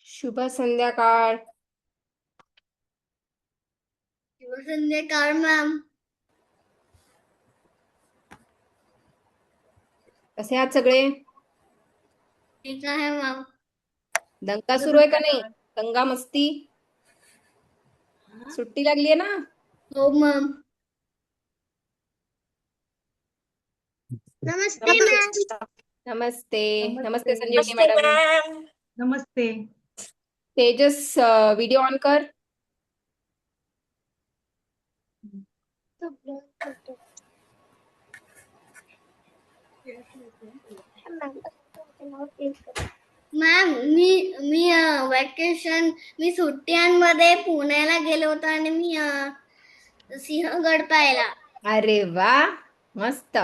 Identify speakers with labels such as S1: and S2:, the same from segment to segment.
S1: शुभ संध्याकाळ.
S2: शुभ संध्याकाळ मॅम.
S1: कसे आहात सगळे?
S2: ठीक आहे मॅम.
S1: दंगा सुरू आहे का नाही? दंगा मस्ती सुट्टी लागली आहे ना?
S2: हो मॅम. नमस्ते मॅम.
S1: नमस्ते नमस्ते संजीवनी मॅडम.
S3: नमस्ते.
S1: तेजस व्हिडिओ ऑन कर.
S2: मॅम मी सुट्ट्यांमध्ये पुण्याला गेलो होतो आणि मी सिंहगड पाहिला.
S1: अरे वा, मस्त.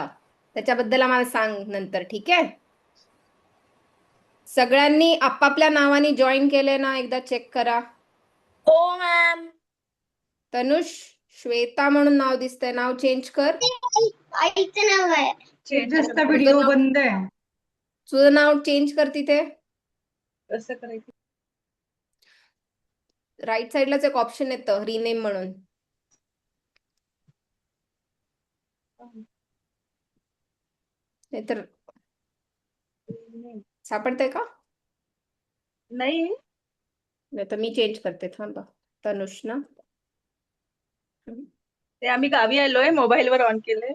S1: त्याच्याबद्दल आम्हाला सांग नंतर, ठीक आहे? सगळ्यांनी आपापल्या नावाने जॉईन केले ना? एकदा चेक करा.
S2: हो मॅम.
S1: तनुष, श्वेता म्हणून नाव दिसतंय, नाव चेंज कर.
S2: आईचं नाव आहे.
S3: तेजसचा व्हिडिओ बंद आहे.
S1: तुझं नाव चेंज कर तिथे.
S3: कसं करायचं?
S1: राईट साईडलाच एक ऑप्शन येतं रिनेम म्हणून. नाहीतर सापडतंय का?
S3: नाही,
S1: नाही तर मी चेंज करते, थांबा. तनुष ना?
S3: ते आम्ही गावी आलोय, मोबाईल वर ऑन केलंय.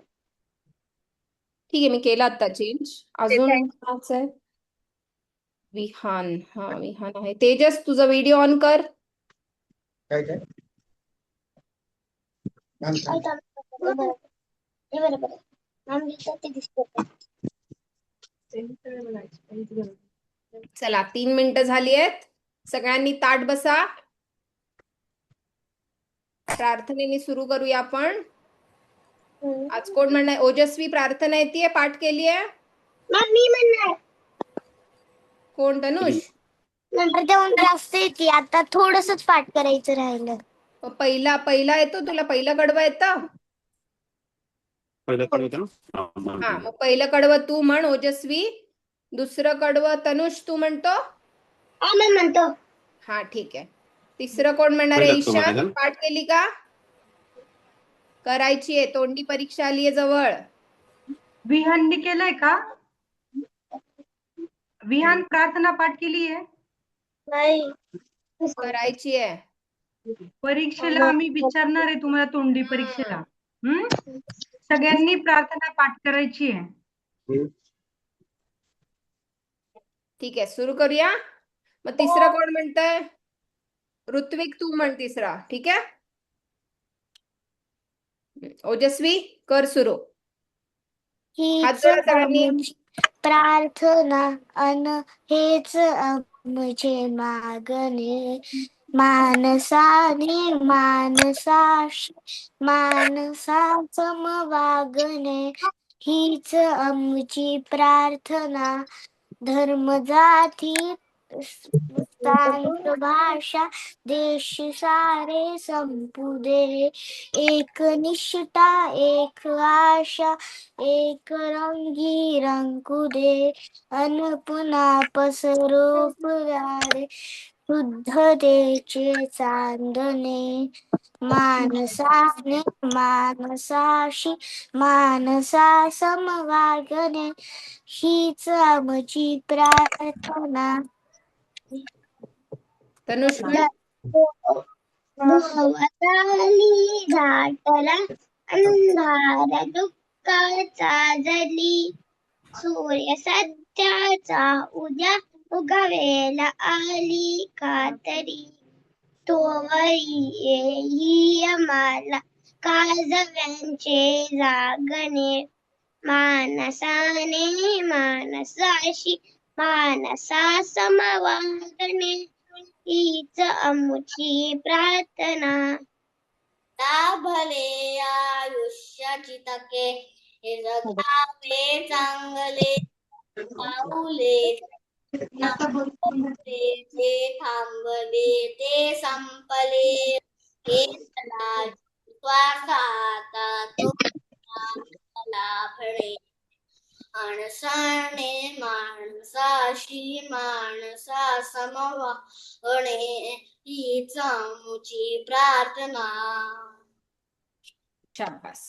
S1: ठीक आहे, मी केला आता चेंज. अजून कोणाचं आहे? विहान. हा, विहान आहे. तेजस, तुझा व्हिडिओ ऑन कर.
S4: काय काय
S1: चला, 3 मिनिटं झाली आहेत. सगळ्यांनी ताट बसा. प्रार्थनेने सुरू करूया आपण. आज कोण म्हणणार? ओजस्वी प्रार्थना येते, पाठ केली आहे?
S2: मी म्हणणार.
S1: कोण? तनुष?
S2: नंतर जेवण जास्त येते, आता थोडंसंच पाठ करायचं राहिलं.
S1: पहिला येतो तुला? पहिलं कडवं येतं? हा, मग पहिलं कडवं तू म्हण ओजस्वी. दुसरं कडवं तनुष तू म्हणतो?
S2: मी म्हणतो.
S1: हा, ठीक आहे. तिसरं कोण म्हणणार आहे? ईशान, पाठ केली का? करायची आहे, तोंडी परीक्षा आली आहे जवळ.
S3: विहानने केलंय का? विहान प्रार्थना पाठ केली आहे?
S2: नाही.
S1: करायची आहे.
S3: परीक्षेला आम्ही विचारणार आहे तुम्हाला, तोंडी परीक्षेला. सगळ्यांनी प्रार्थना पाठ करायची आहे.
S1: ठीक आहे, सुरू करूया. मग तिसरं कोण म्हणतंय? ऋत्विक, तू म्हण तिसरा, ठीक आहे? ओजस्वी, कर सुरू. हात जोडा सगळ्यांनी.
S2: प्रार्थना अन हेच आमचे मागणे, मानसाने मानसा समवागणे, हीच आमची प्रार्थना. धर्म जाती सांत भाषा देश सारे संपू दे, एक निष्ठा एक आशा एक रंगी रंगू दे, अन पुन्हा पसरो पुरारे शुद्धतेचे चांदणे, मानसाने मानसाशी मानसा समवागणे, हीच आमची प्रार्थना.
S1: तनुष म्हण.
S2: भवताली झाटला अंधार दुःखाचा जली, सूर्य सत्याचा उद्या उगवेला आली खातरी, तोवरी येई आम्हाला काजव्यांचे जागणे, मानसाने मानसाशी मानसा समवागणे, हीच आमची प्रार्थना. लाभले आयुष्याची तके, हे जगावे चांगले, पाऊले ते थांबले ते संपले, हे श्वासाचा तो लाभले, माणसाने माणसाशी माणसाशी माणसा समवाणे हीच आमची प्रार्थना.
S1: शाबास.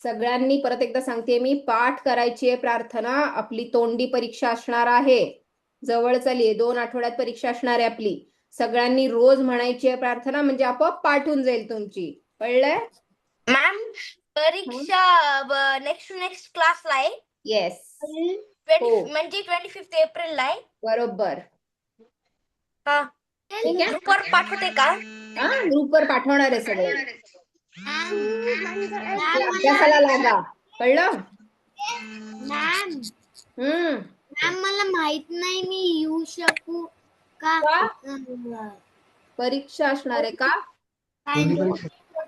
S1: सगळ्यांनी परत एकदा सांगते मी, पाठ करायची आहे प्रार्थना. आपली तोंडी परीक्षा असणार आहे, जवळ चालली 2 आठवड्यात परीक्षा असणार आहे आपली. सगळ्यांनी रोज म्हणायची आहे प्रार्थना, म्हणजे आपोआप पाठ होऊन जाईल तुमची. कळलंय?
S2: मॅम परीक्षा नेक्स्ट क्लासला आहे.
S1: येस, हो.
S2: म्हणजे 25 एप्रिलला आहे.
S1: बरोबर.
S2: हा,
S1: ठीक आहे.
S2: ग्रुपवर पाठवते का?
S1: हा, ग्रुपवर पाठवणार आहे सगळे. अभ्यासाला लागा. कळलं?
S2: मॅम मला माहित नाही मी येऊ शकू का?
S1: परीक्षा असणार आहे का?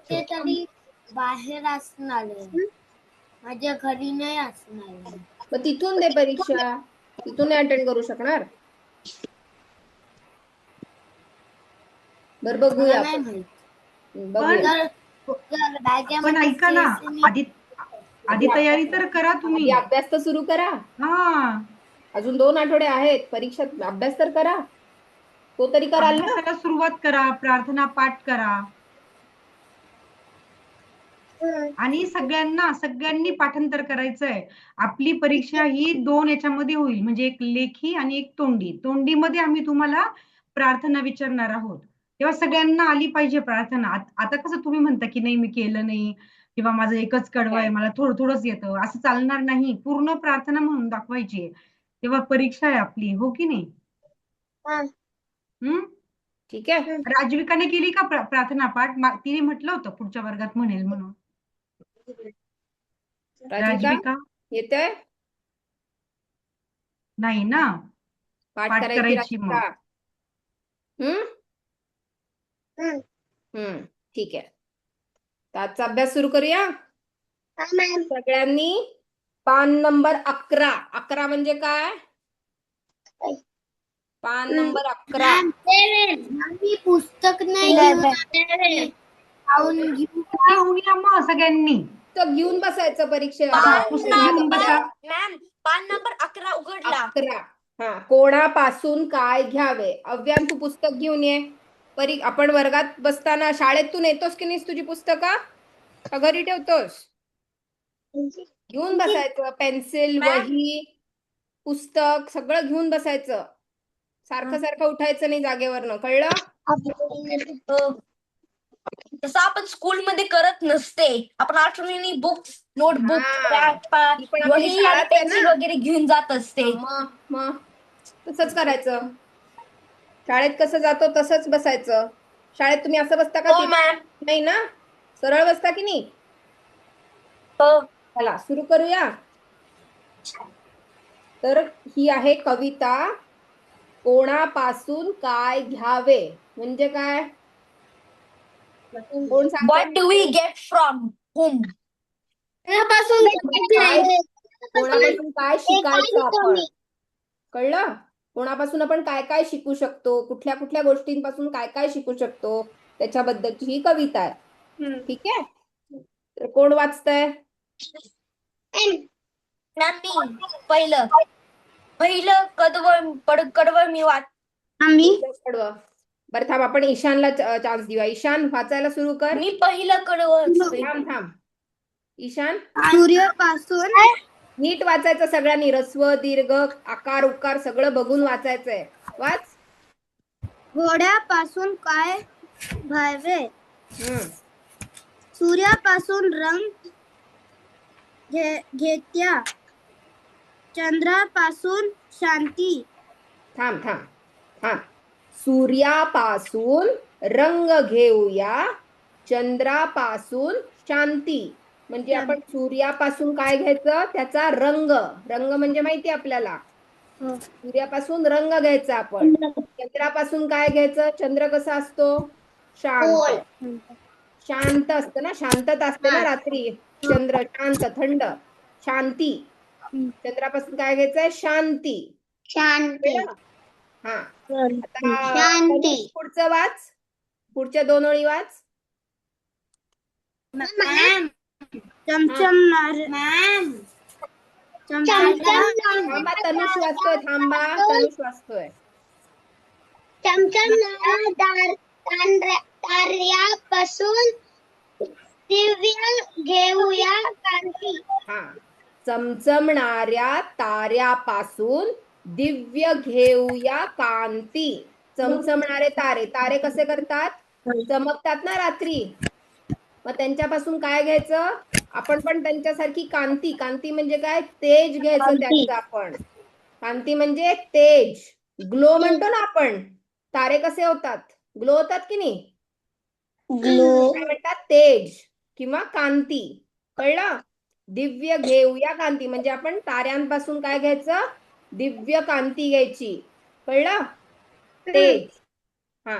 S2: ते तरी बाहेर असणार आहे, माझ्या घरी नाही असणार आहे.
S1: मग तिथून दे परीक्षा, तिथून नाही अटेंड करू शकणार. बरं, बघूया
S2: नाही
S1: आपण.
S2: माहित.
S1: बघूया.
S3: पण ऐका ना, आधी तयारी तर करा तुम्ही.
S1: आधी अभ्यास तर सुरू करा.
S3: हा,
S1: अजून 2 आठवडे आहेत परीक्षा, अभ्यास तर करा. तो तरी कराल ना.
S3: अभ्यासाला सुरुवात करा, प्रार्थना पाठ करा. आणि सगळ्यांनी पाठांतर करायचंय. आपली परीक्षा ही 2 याच्यामध्ये होईल, म्हणजे एक लेखी आणि एक तोंडी. तोंडीमध्ये आम्ही तुम्हाला प्रार्थना विचारणार आहोत, तेव्हा सगळ्यांना आली पाहिजे प्रार्थना. आता कसं तुम्ही म्हणता की नाही मी केलं नाही, किंवा माझं एकच कडवं आहे, मला थोडंच येतं, असं चालणार नाही. पूर्ण प्रार्थना म्हणून दाखवायची, तेव्हा परीक्षा आहे आपली, हो की नाही?
S1: ठीक आहे.
S3: राजविकाने केली का प्रार्थना पाठ? तिने म्हटलं होतं पुढच्या वर्गात म्हणेल म्हणून. राजविका
S1: येतंय?
S3: नाही ना,
S1: पाठ
S3: पाठ करायची
S1: राजविका.
S3: मग.
S1: ठीक आहे. तर आजचा अभ्यास सुरू करूया सगळ्यांनी. पान नंबर 11. 11 म्हणजे काय? पान नंबर 11.
S2: मी पुस्तक नाही
S3: घेऊन या मग सगळ्यांनी.
S1: तर घेऊन बसायचं परीक्षेला.
S2: मॅम पान नंबर 11 उघडला.
S1: 11. हा, कोणापासून काय घ्यावे. अव्यान, तू पुस्तक घेऊन ये. आपण वर्गात बसताना शाळेतून येतोस की नाहीस तुझी पुस्तका, का घरी ठेवतोस? घेऊन बसायचं. पेन्सिल, वही, पुस्तक सगळं घेऊन बसायचं. सारखं उठायचं नाही जागेवरनं. कळलं?
S2: तसं आपण स्कूलमध्ये करत नसते. आपण आठवणीने बुक्स, नोटबुक, वही आणि पेन्सिल वगैरे घेऊन जात असते.
S1: मग तसंच करायचं. शाळेत कसं जातो तसंच बसायचं. शाळेत तुम्ही असं बसता का? नाही ना, सरळ बसता की नाही? चला सुरू करूया. तर ही आहे कविता. कोणापासून काय घ्यावे म्हणजे काय? कोण सांगतं?
S2: What do we get from whom?
S1: कोणापासून काय शिकायचं आपण? कळलं? कोणापासून आपण काय काय शिकू शकतो, कुठल्या कुठल्या गोष्टींपासून काय काय शिकू शकतो, त्याच्याबद्दलची ही कविता आहे. ठीक आहे. तर कोण वाचतंय?
S2: पहिलं कडवं मी
S1: कडवं. बरं थांब, आपण ईशानला चान्स देऊया. ईशान वाचायला सुरू कर.
S2: मी पहिलं कडवं.
S1: थांब. ईशान
S2: सूर्यापासून
S1: नीट वाचायचं सगळ्यांनी. ऱ्हस्व, दीर्घ, आकार, उकार सगळं बघून वाचायचंय. वाच.
S2: घोड्यापासून काय घ्यावे. सूर्यापासून रंग घेत्या. चंद्रापासून शांती.
S1: थांब. सूर्यापासून रंग घेऊया, चंद्रापासून शांती. म्हणजे आपण सूर्यापासून काय घ्यायचं? त्याचा रंग. रंग म्हणजे माहिती आपल्याला. सूर्यापासून रंग घ्यायचा आपण. चंद्रापासून काय घ्यायचं? चंद्र कसा असतो? शांत असतं ना, शांतता असते ना रात्री. चंद्र शांत, थंड. शांती. चंद्रापासून काय घ्यायचंय? शांती. हा, आता पुढचं वाच. पुढच्या 2 ओळी वाच. थांबा, तनुष वाचतोय. थांबा, तनुष वाचतोय.
S5: ताऱ्यापासून दिव्य घेऊया कांती.
S1: हा, चमचमणाऱ्या ताऱ्यापासून दिव्य घेऊया कांती. चमचमणारे तारे, तारे कसे करतात? चमकतात ना रात्री. मग त्यांच्यापासून काय घ्यायचं? आपण पण त्यांच्यासारखी कांती. कांती म्हणजे काय? तेज घ्यायचं त्याचं आपण. कांती म्हणजे तेज, ग्लो म्हणतो ना आपण. तारे कसे होतात? ग्लो होतात की नाही? काय म्हणतात? तेज किंवा कांती. कळलं? दिव्य घेऊया कांती म्हणजे आपण ताऱ्यांपासून काय घ्यायचं? दिव्य कांती घ्यायची. कळलं? तेज. हा,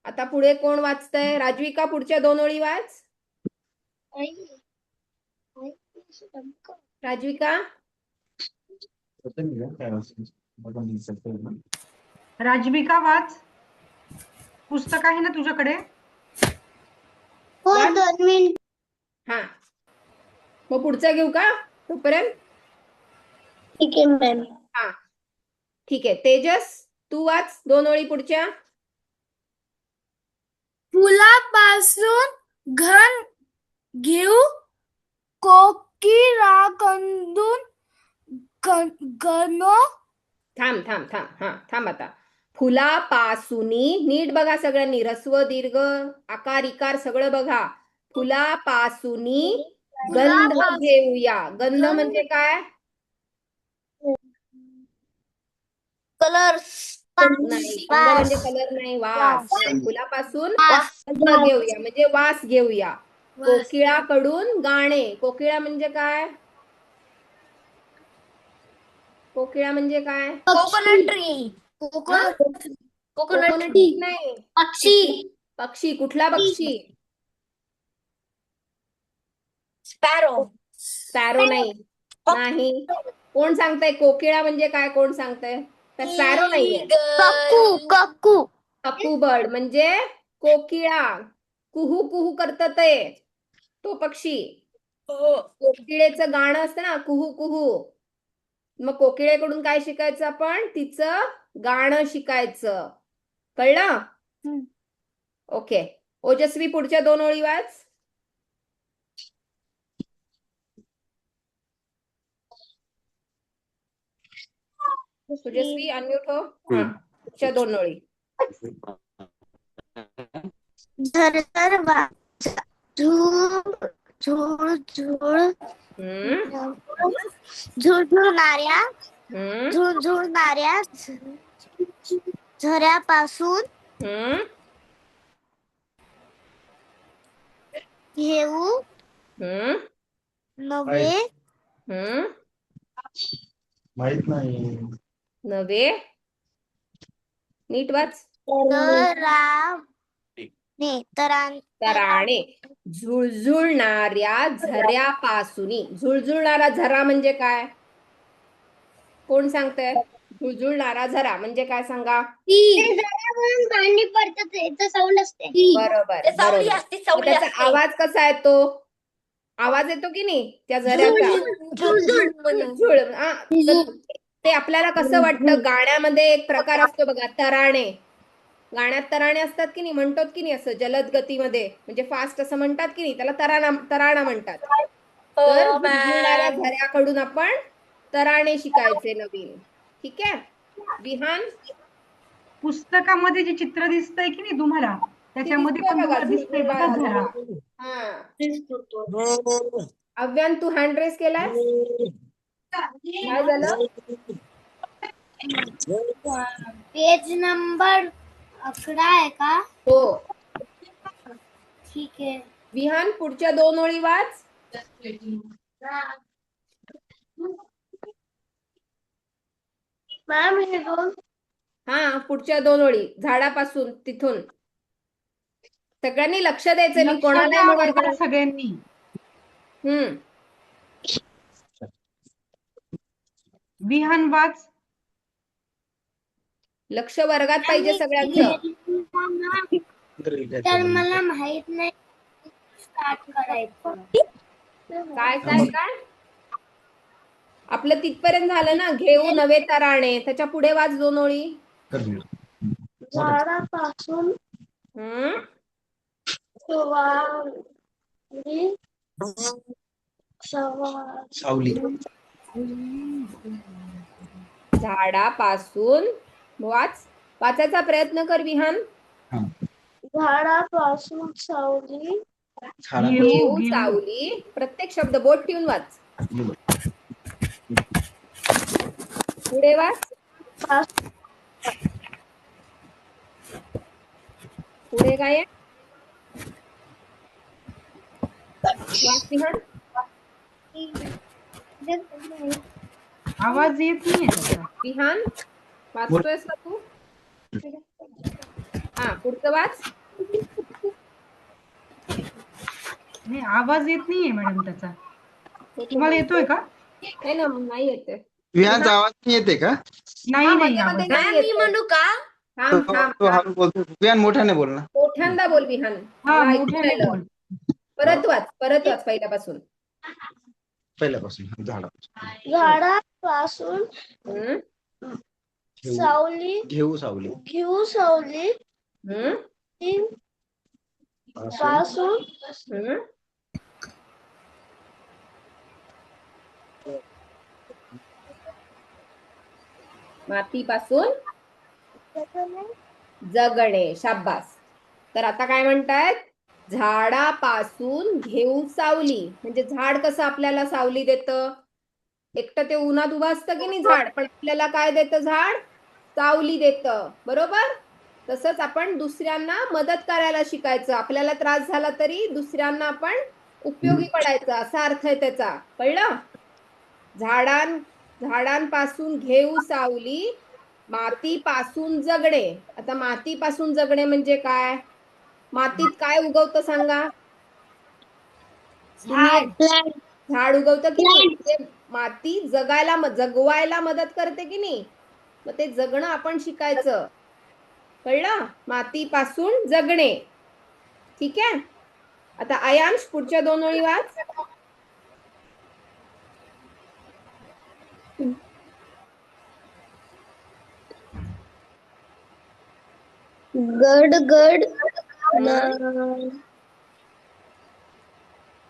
S1: आता पुढे कोण वाचतंय? राजविका, पुढच्या 2 ओळी वाच. राजविका,
S3: राजविका वाच. पुस्तक आहे ना तुझ्याकडे?
S5: हो, 2 मिनिट.
S1: हा, मग पुढचं घेऊ का तोपर्यंत?
S5: ठीक आहे मॅम.
S1: हा, ठीक आहे. तेजस, तू वाच 2 ओळी पुढच्या.
S6: फुलापासून घन घेऊ कोकिळाकडून गनो.
S1: थांब थांब थांब, हा थांब आता. फुलापासूनी, नीट बघा सगळ्यांनी, ऱ्हस्व दीर्घ आकार इकार सगळं बघा. फुलापासूनी गंध घेऊया. गंध म्हणजे काय?
S2: कलर्स.
S1: नाही, गंध म्हणजे कलर नाही, वास. फुलापासून गंध घेऊया म्हणजे वास घेऊया. कोकिळाकडून गाणे. कोकिळा म्हणजे काय? कोकिळा म्हणजे काय?
S2: Coconut tree.
S1: Coconut
S2: coconut
S1: tree नाही.
S2: पक्षी.
S1: पक्षी. कुठला पक्षी?
S2: स्पॅरो.
S1: स्पॅरो नाही. नाही. कोण सांगताय कोकिळा म्हणजे काय? कोण सांगताय? तर स्पॅरो नाहीये.
S2: कक्कू.
S1: कक्कू बर्ड म्हणजे कोकिळा. कुहू कुहू करत ते, तो पक्षी. कोकिळेचं गाणं असतं ना, कुहू कुहू. मग कोकिळेकडून काय शिकायचं आपण? तिचं गाणं शिकायचं. कळलं? ओके. ओजस्वी, पुढच्या 2 ओळी वाच. ओजस्वी, अनम्यूट हो. हा, पुढच्या 2 ओळी.
S5: झरझर वाजा, झुळ झुळ झुळ झुळझुळणाऱ्या झुळझुळणाऱ्या झऱ्यापासून घेऊ नवे
S4: माहित नाही.
S1: नवे, नीट वाच. तराणे. झुळझुळणाऱ्या झऱ्यापासूनी. झुळझुळणारा झरा म्हणजे काय? कोण सांगतंय? झुळझुळणारा झरा म्हणजे काय सांगा?
S5: पाणी पडतं त्याचं साऊंड असते.
S1: बरोबर
S2: सावली
S1: बरोबर.
S2: असते,
S1: मग
S2: सावली
S1: त्याचा
S2: असते.
S1: आवाज कसा येतो? आवाज येतो की नाही त्या झऱ्याचा? झुळझुळ. हा, तर ते आपल्याला कसं वाटतं? गाण्यामध्ये एक प्रकार असतो बघा, तराणे. गाण्यात तराणे असतात की नाही? म्हणतात की नाही असं जलद गतीमध्ये, म्हणजे फास्ट असं म्हणतात की नाही? त्याला तराणा म्हणतात. तर झुळझुळणाऱ्या झऱ्याकडून आपण तराणे शिकायचे नवीन. ठीक आहे विहान?
S3: पुस्तकामध्ये जे चित्र दिसतंय की नाही तुम्हाला, त्याच्यामध्ये
S1: दिसतोय
S3: पण
S1: बघा,
S3: तुम्हाला दिसतंय बघा
S1: झुळझुळणारा
S3: झरा.
S1: हा. अव्यान, तू हँड रेस केलास? काय झालं?
S5: पेज नंबर 11 आहे का?
S1: हो.
S5: ठीक आहे.
S1: विहान, पुढच्या 2 ओळी वाच.
S5: मॅम हे दोन.
S1: हा, पुढच्या 2 ओळी झाडापासून तिथून. सगळ्यांनी लक्ष द्यायचं, मी
S3: लक्ष
S1: कोणालाही
S3: द्या
S1: म्हणणार
S3: वर्गात
S1: नाही.
S3: सगळ्यांनी. विहान वाच.
S1: लक्ष वर्गात पाहिजे सगळ्यांचं.
S5: तर मला माहित नाही स्टार्ट करायचं.
S1: काय काय काय? आपलं तिथपर्यंत झालं ना. घेऊ नवे तराणे. त्याच्या पुढे वाच 2 ओळी.
S5: झाडापासून
S1: हम्म
S4: सावली.
S1: झाडापासून वाचायचा प्रयत्न कर विहान.
S5: झाडापासून सावली
S1: घेऊ
S3: घेऊ.
S1: सावली. प्रत्येक शब्द बोट ठेवून वाच. पुढे वाच. पुढे काय आहे? वाच विहान.
S3: आवाज येत नाहीये त्याचा.
S1: विहान वाचतोयस का तू? हा पुढचं वाच.
S3: नाही, आवाज येत नाहीये मॅडम त्याचा.
S1: तो
S3: तुम्हाला येतोय का?
S1: नाही ना, नाही येते.
S4: विहानचा आवाज नाही येते का?
S3: नाही नाही,
S1: मध्ये
S3: आवाज
S1: मध्ये नाही
S2: मी
S1: येते.
S2: म्हणू का?
S1: थांब
S4: तो
S1: थांब
S4: तो
S1: थांब.
S4: हळू बोलतो. विहान मोठ्याने बोल ना.
S1: मोठ्यांदा बोल विहान.
S3: हा,
S1: मला ऐकू
S3: मोठ्याने
S1: राहिलं.
S3: बोल.
S1: परत वाच पहिल्यापासून.
S4: पहिल्यापासून झाडापासून.
S5: झाडापासून
S1: हम्म
S5: सावली
S4: घेऊ सावली.
S5: घेऊ सावली
S1: हम्म
S5: पासून
S1: हम्म मातीपासून जगणे. शाब्बास. तर आता काय म्हणतायत? झाडापासून घेऊ सावली. म्हणजे झाड कसं आपल्याला सावली देतं? एकटं ते उन्हात उभं असतं की नाही झाड, पण आपल्याला काय देतं झाड? सावली देतं. बरोबर? तसंच आपण दुसऱ्यांना मदत करायला शिकायचं. आपल्याला त्रास झाला तरी दुसऱ्यांना आपण उपयोगी पडायचं, असा अर्थ आहे त्याचा. कळलं? झाडांपासून घेऊ सावली, मातीपासून जगणे. आता मातीपासून जगणे म्हणजे काय? मातीत काय उगवतं सांगा? झाड उगवतं की नाही? ते माती जगवायला मदत करते की नाही? मग ते जगणं आपण शिकायचं. कळलं? मातीपासून जगणे. ठीक आहे. आता आयांश पुढच्या 2 ओळी वाच.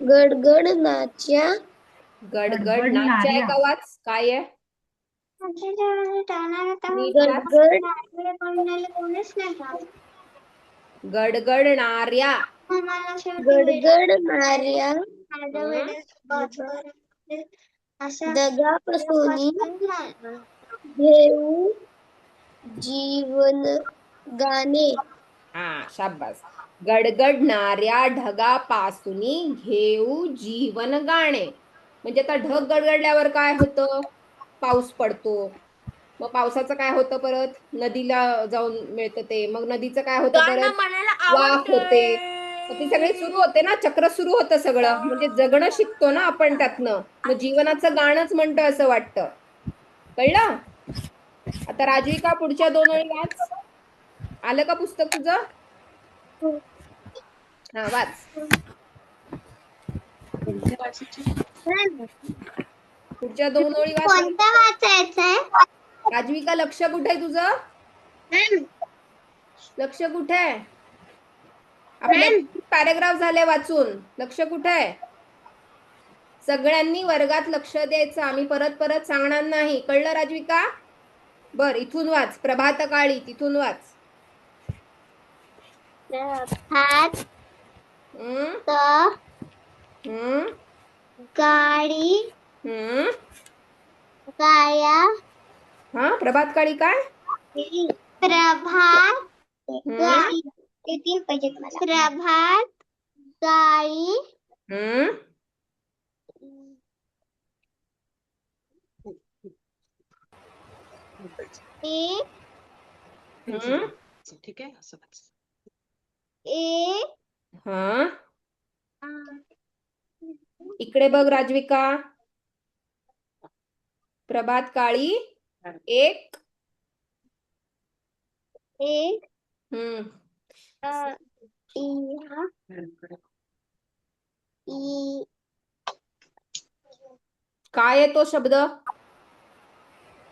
S5: गडगडनाच्या
S1: गडगड नाच्या आहे का वाच? काय आहे? नीट वाच. गडगडणाऱ्या.
S5: गडगडणाऱ्या दगापासून घेऊ जीवन गाणे.
S1: हा शाब्बास. गडगडणाऱ्या ढगापासून घेऊ जीवन गाणे. म्हणजे आता ढग गडगडल्यावर काय होतं? पाऊस पडतो. मग पावसाचं काय होतं? परत नदीला जाऊन मिळतं ते. मग नदीचं काय होतं?
S2: गाणं
S1: परत
S2: म्हणायला
S1: वाफ होते. मग ती सगळी
S2: आवडते.
S1: सुरू होते ना, चक्र सुरू होतं सगळं. म्हणजे जगणं शिकतो ना आपण त्यातनं. मग जीवनाचं गाणंच म्हणतोय असं वाटतं. कळलं? आता राजविका पुढच्या 2 ओळी वाच. आलं का पुस्तक तुझं? हा वाच. पुढच्या 2 ओळी वाच.
S5: कोणता वाचायचंय?
S1: राजविका लक्ष कुठे आहे तुझं? लक्ष कुठे आहे? आपले पॅराग्राफ झाले वाचून. लक्ष कुठे आहे? सगळ्यांनी वर्गात लक्ष द्यायचं. आम्ही परत परत सांगणार नाही. कळलं राजविका? बर इथून वाच. प्रभात काळी तिथून वाच.
S5: हात
S1: हम्म हम्म
S5: गाडी
S1: हम्म
S5: गाया
S1: हा प्रभात काळी काय?
S5: प्रभात ते 3 पाहिजेत मला. प्रभात गाई
S1: हम्म
S5: एक
S1: हम्म
S7: ठीक आहे असं
S5: एक
S1: हा इकडे बघ राजविका. प्रभात काळी एक
S5: एक
S1: हम्म काय आहे तो शब्द?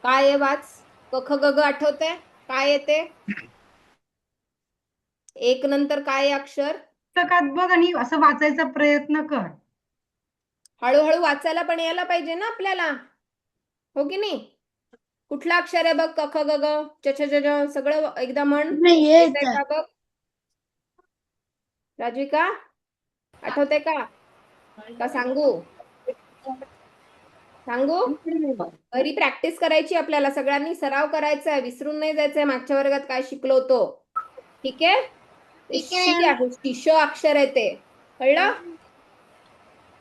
S1: काय आहे वाच. क ख ग ग आठवतंय? काय येते? एक नंतर काय आहे अक्षर?
S3: पुस्तकात बघ आणि असं वाचायचा प्रयत्न कर.
S1: हळूहळू वाचायला पण यायला पाहिजे ना आपल्याला, हो की नाही? कुठला अक्षर आहे बघ? क ख ग ग च छ ज ज सगळं एकदा म्हण. येतंय का बघ राजविका? आठवतंय का सांगू? घरी प्रॅक्टिस करायची आपल्याला, सगळ्यांनी सराव करायचा आहे, विसरून नाही जायचंय मागच्या वर्गात काय शिकलो होतो. ठीक आहे? ते
S5: ठीक
S1: शी
S5: आहे.
S1: आहे, शी अक्षर आहे ते, कळलं?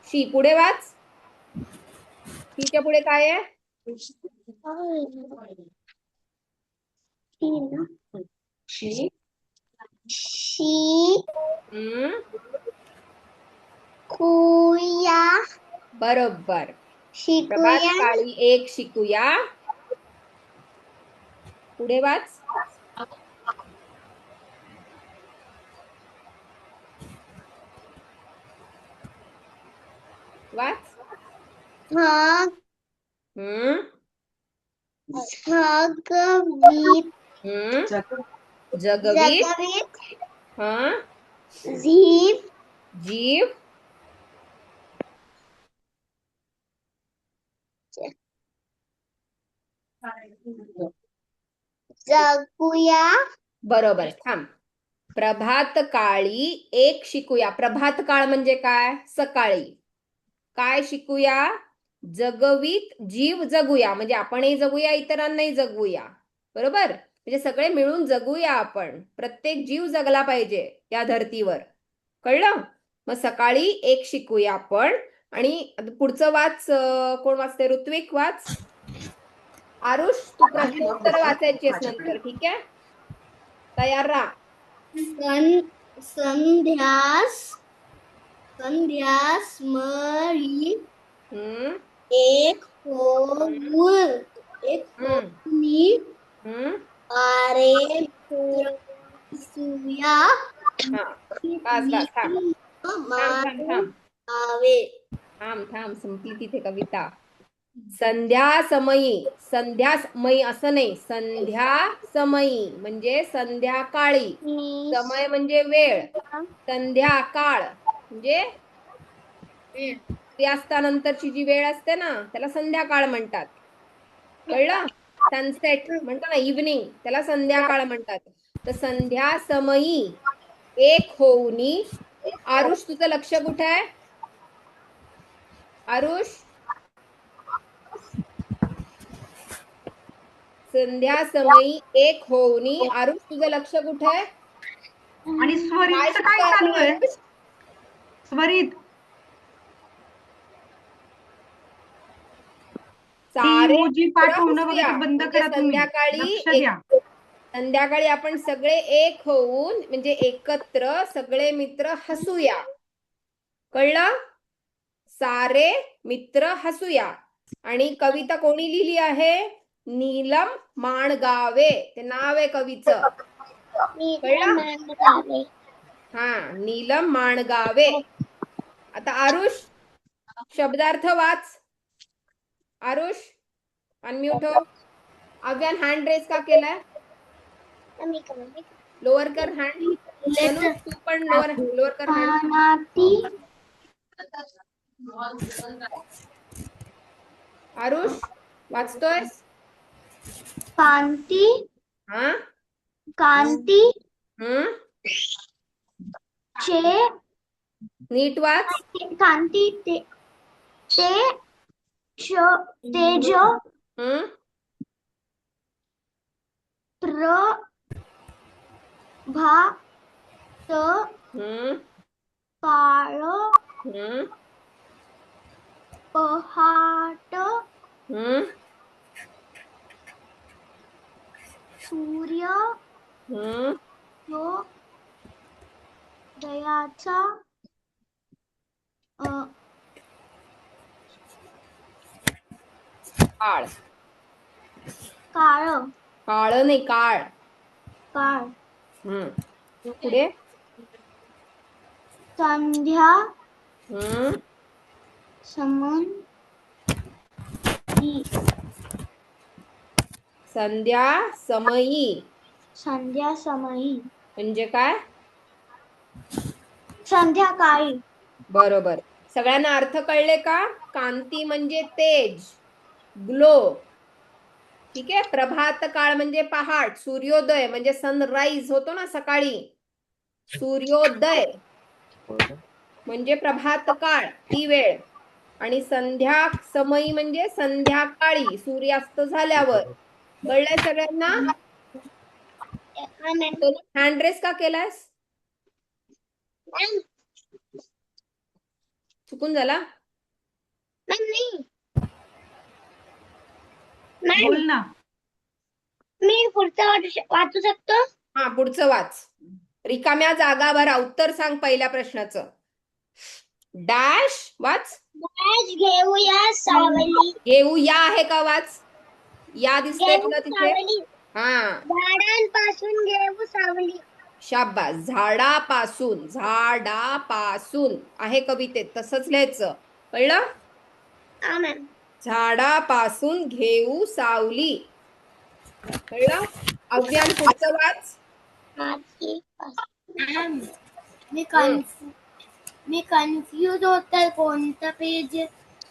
S1: शी. पुढे वाच. शीच्या पुढे काय आहे?
S5: शी
S1: हम्म,
S5: कुया
S1: बरोबर. प्रभात
S5: शिकुया
S1: काळी एक शिकूया. पुढे वाच. वाच. हम्म
S5: झगवीत
S1: हम्म जगवीत.
S5: जगवीत
S1: हा.
S5: जीव
S1: जीव.
S5: जगूया
S1: बरोबर. थांब. प्रभात काळी एक शिकूया. प्रभात काळ म्हणजे काय? सकाळी. काय शिकूया? जगवीत जीव जगूया, म्हणजे आपणही जगूया, इतरांनाही जगूया. बरोबर? म्हणजे सगळे मिळून जगूया आपण. प्रत्येक जीव जगला पाहिजे या धर्तीवर. कळलं? मग सकाळी एक शिकूया आपण. आणि पुढचं वाच. कोण वाचते? ऋत्विक वाच. आरुष तू प्रश्नोत्तर वाचायची आहेस नंतर. ठीक आहे? तयार राहा.
S5: संध्यास मरी
S1: हम्म
S5: एक होऊन
S1: हम्म
S5: मी
S1: हम्म
S5: आरे सुया
S1: हा. बस बस. थांब थांब थांब
S5: मावे
S1: थांब थांब. संपली तिथे कविता. संध्या समयी. संध्या समयी असं नाही, संध्या समयी म्हणजे संध्याकाळी. समय म्हणजे वेळ. संध्याकाळ म्हणजे सूर्यास्तानंतरची जी वेळ असते ना, त्याला संध्याकाळ म्हणतात. कळलं? सनसेट म्हणतो ना, इव्हनिंग, त्याला संध्याकाळ म्हणतात. तर संध्या समयी एक होऊनी. आरुष तुझं लक्ष कुठे आहे? आरुष, संध्या समयी एक होऊनी. आरुष तुझं लक्ष कुठे आहे?
S3: आणि
S1: काय
S3: स्वरितचं काय
S1: शिकतोय
S3: चालू
S1: आपण
S3: आहे?
S1: आरुष?
S3: स्वरित
S1: सारे
S3: इमोजी
S1: मित्र
S3: पाठवणं
S1: हसूया.
S3: वगैरे बंद
S1: म्हणजे
S3: करा तुम्ही.
S1: संध्याकाळी
S3: लक्ष
S1: एक,
S3: द्या.
S1: संध्याकाळी आपण सगळे एक होऊन म्हणजे एकत्र सगळे मित्र हसूया. कळलं? सारे मित्र हसूया. आणि कविता कोणी लिहिली आहे? नीलम माणगावे. ते नाव आहे कवीचं. कळलं? हा, नीलम माणगावे. आता आरुष शब्दार्थ वाच. आरुष अनम्यूट हो. अव्यान हँड रेस का केलाय? लोअर कर हँड. तनु तू पण लोअर कर हँड. आरुष वाचतोयस?
S5: कांती
S1: हा.
S5: कांती
S1: हम्म
S5: चे
S1: नीट वाच.
S5: कांती ते तेज
S1: हम्म
S5: प्रभात
S1: हम्म
S5: काळ
S1: हम्म
S5: पहाट
S1: हम्म
S5: सूर्य
S1: हम्म
S5: दयाचा
S1: काळ.
S5: काळ
S1: काळ नाही, काळ.
S5: काळ
S1: पुढे.
S5: संध्या
S1: हम्म
S5: समन समयी.
S1: संध्या समयी
S5: संध्या समयी.
S1: म्हणजे काय?
S5: संध्याकाळी.
S1: बरोबर. सगळ्यांना अर्थ कळले का? कांती म्हणजे तेज, ग्लो. ठीक आहे. प्रभात काळ म्हणजे पहाट, सूर्योदय म्हणजे सनराईज होतो ना सकाळी. सूर्योदय म्हणजे प्रभात काळ, ती वेळ. आणि संध्या समयी म्हणजे संध्याकाळी, सूर्यास्त झाल्यावर. कळलंय सगळ्यांना?
S5: हा मॅम.
S1: हँड रेस का केलास?
S5: मॅम
S1: चुकून झाला?
S5: नाही. मॅम
S3: बोल ना.
S5: मी पुढचं वाचू शकतो?
S1: हा, पुढचं वाच. रिकाम्या जागा भरा. उत्तर सांग पहिल्या प्रश्नाचं. डॅश वाच.
S5: डॅश घेऊया सावली.
S1: घेऊ या आहे का? वाच. या दिसतंय
S5: घेऊ
S1: तुला तिथे?
S5: सावली.
S1: हा,
S5: झाडांपासून घेऊ सावली.
S1: शाबास. झाडापासून, झाडापासून आहे कवितेत, तसंच लिहायचं. कळलं?
S5: हा मॅम.
S1: झाडापासून घेऊ सावली. कळलं? अव्यान पुढचं वाच.
S6: मॅम मी
S1: हम्म.
S6: कन्फ्यूज होतोय कोणतं पेज
S1: मी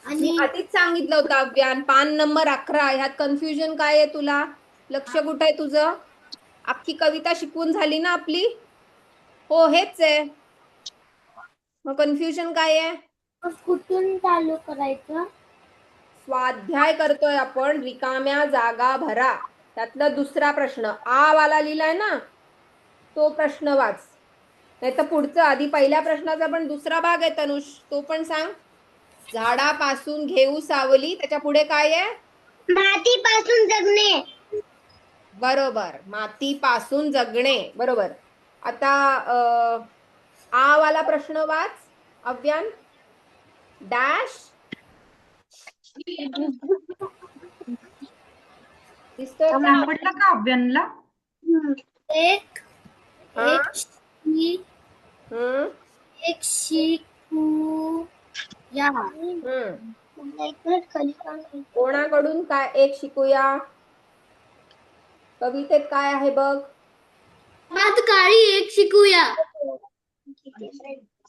S6: आणि
S1: आधीच सांगितलं होतं अव्यान, पान नंबर 11. ह्यात कन्फ्युजन काय आहे तुला? लक्ष कुठं आहे तुझं? अख्खी कविता शिकवून झाली ना आपली? हो, हेच आहे. मग कन्फ्युजन काय आहे?
S6: कुठून चालू करायचं?
S1: स्वाध्याय करतोय आपण. रिकाम्या जागा भरा. त्यातला दुसरा प्रश्न आ वाला लिहिलाय ना, तो प्रश्न वाच. नाही तर पुढचं, आधी पहिल्या प्रश्नाचा पण दुसरा भाग आहे तनुष, तो पण सांग. झाडापासून घेऊ सावली, त्याच्या पुढे काय आहे?
S5: मातीपासून जगणे.
S1: बरोबर. मातीपासून जगणे. बरोबर. आता आ वाला प्रश्न वाच अव्यान. डॅश दिसतोय का?
S3: सापडला का अव्यानला?
S6: एक
S1: हा?
S6: एक शी
S1: हम्म,
S6: एक शिकू या.
S5: एक मिनिट खाली काढ.
S1: कोणाकडून काय एक शिकूया? कवितेत काय आहे बघ?
S6: प्रभात काळी एक शिकूया.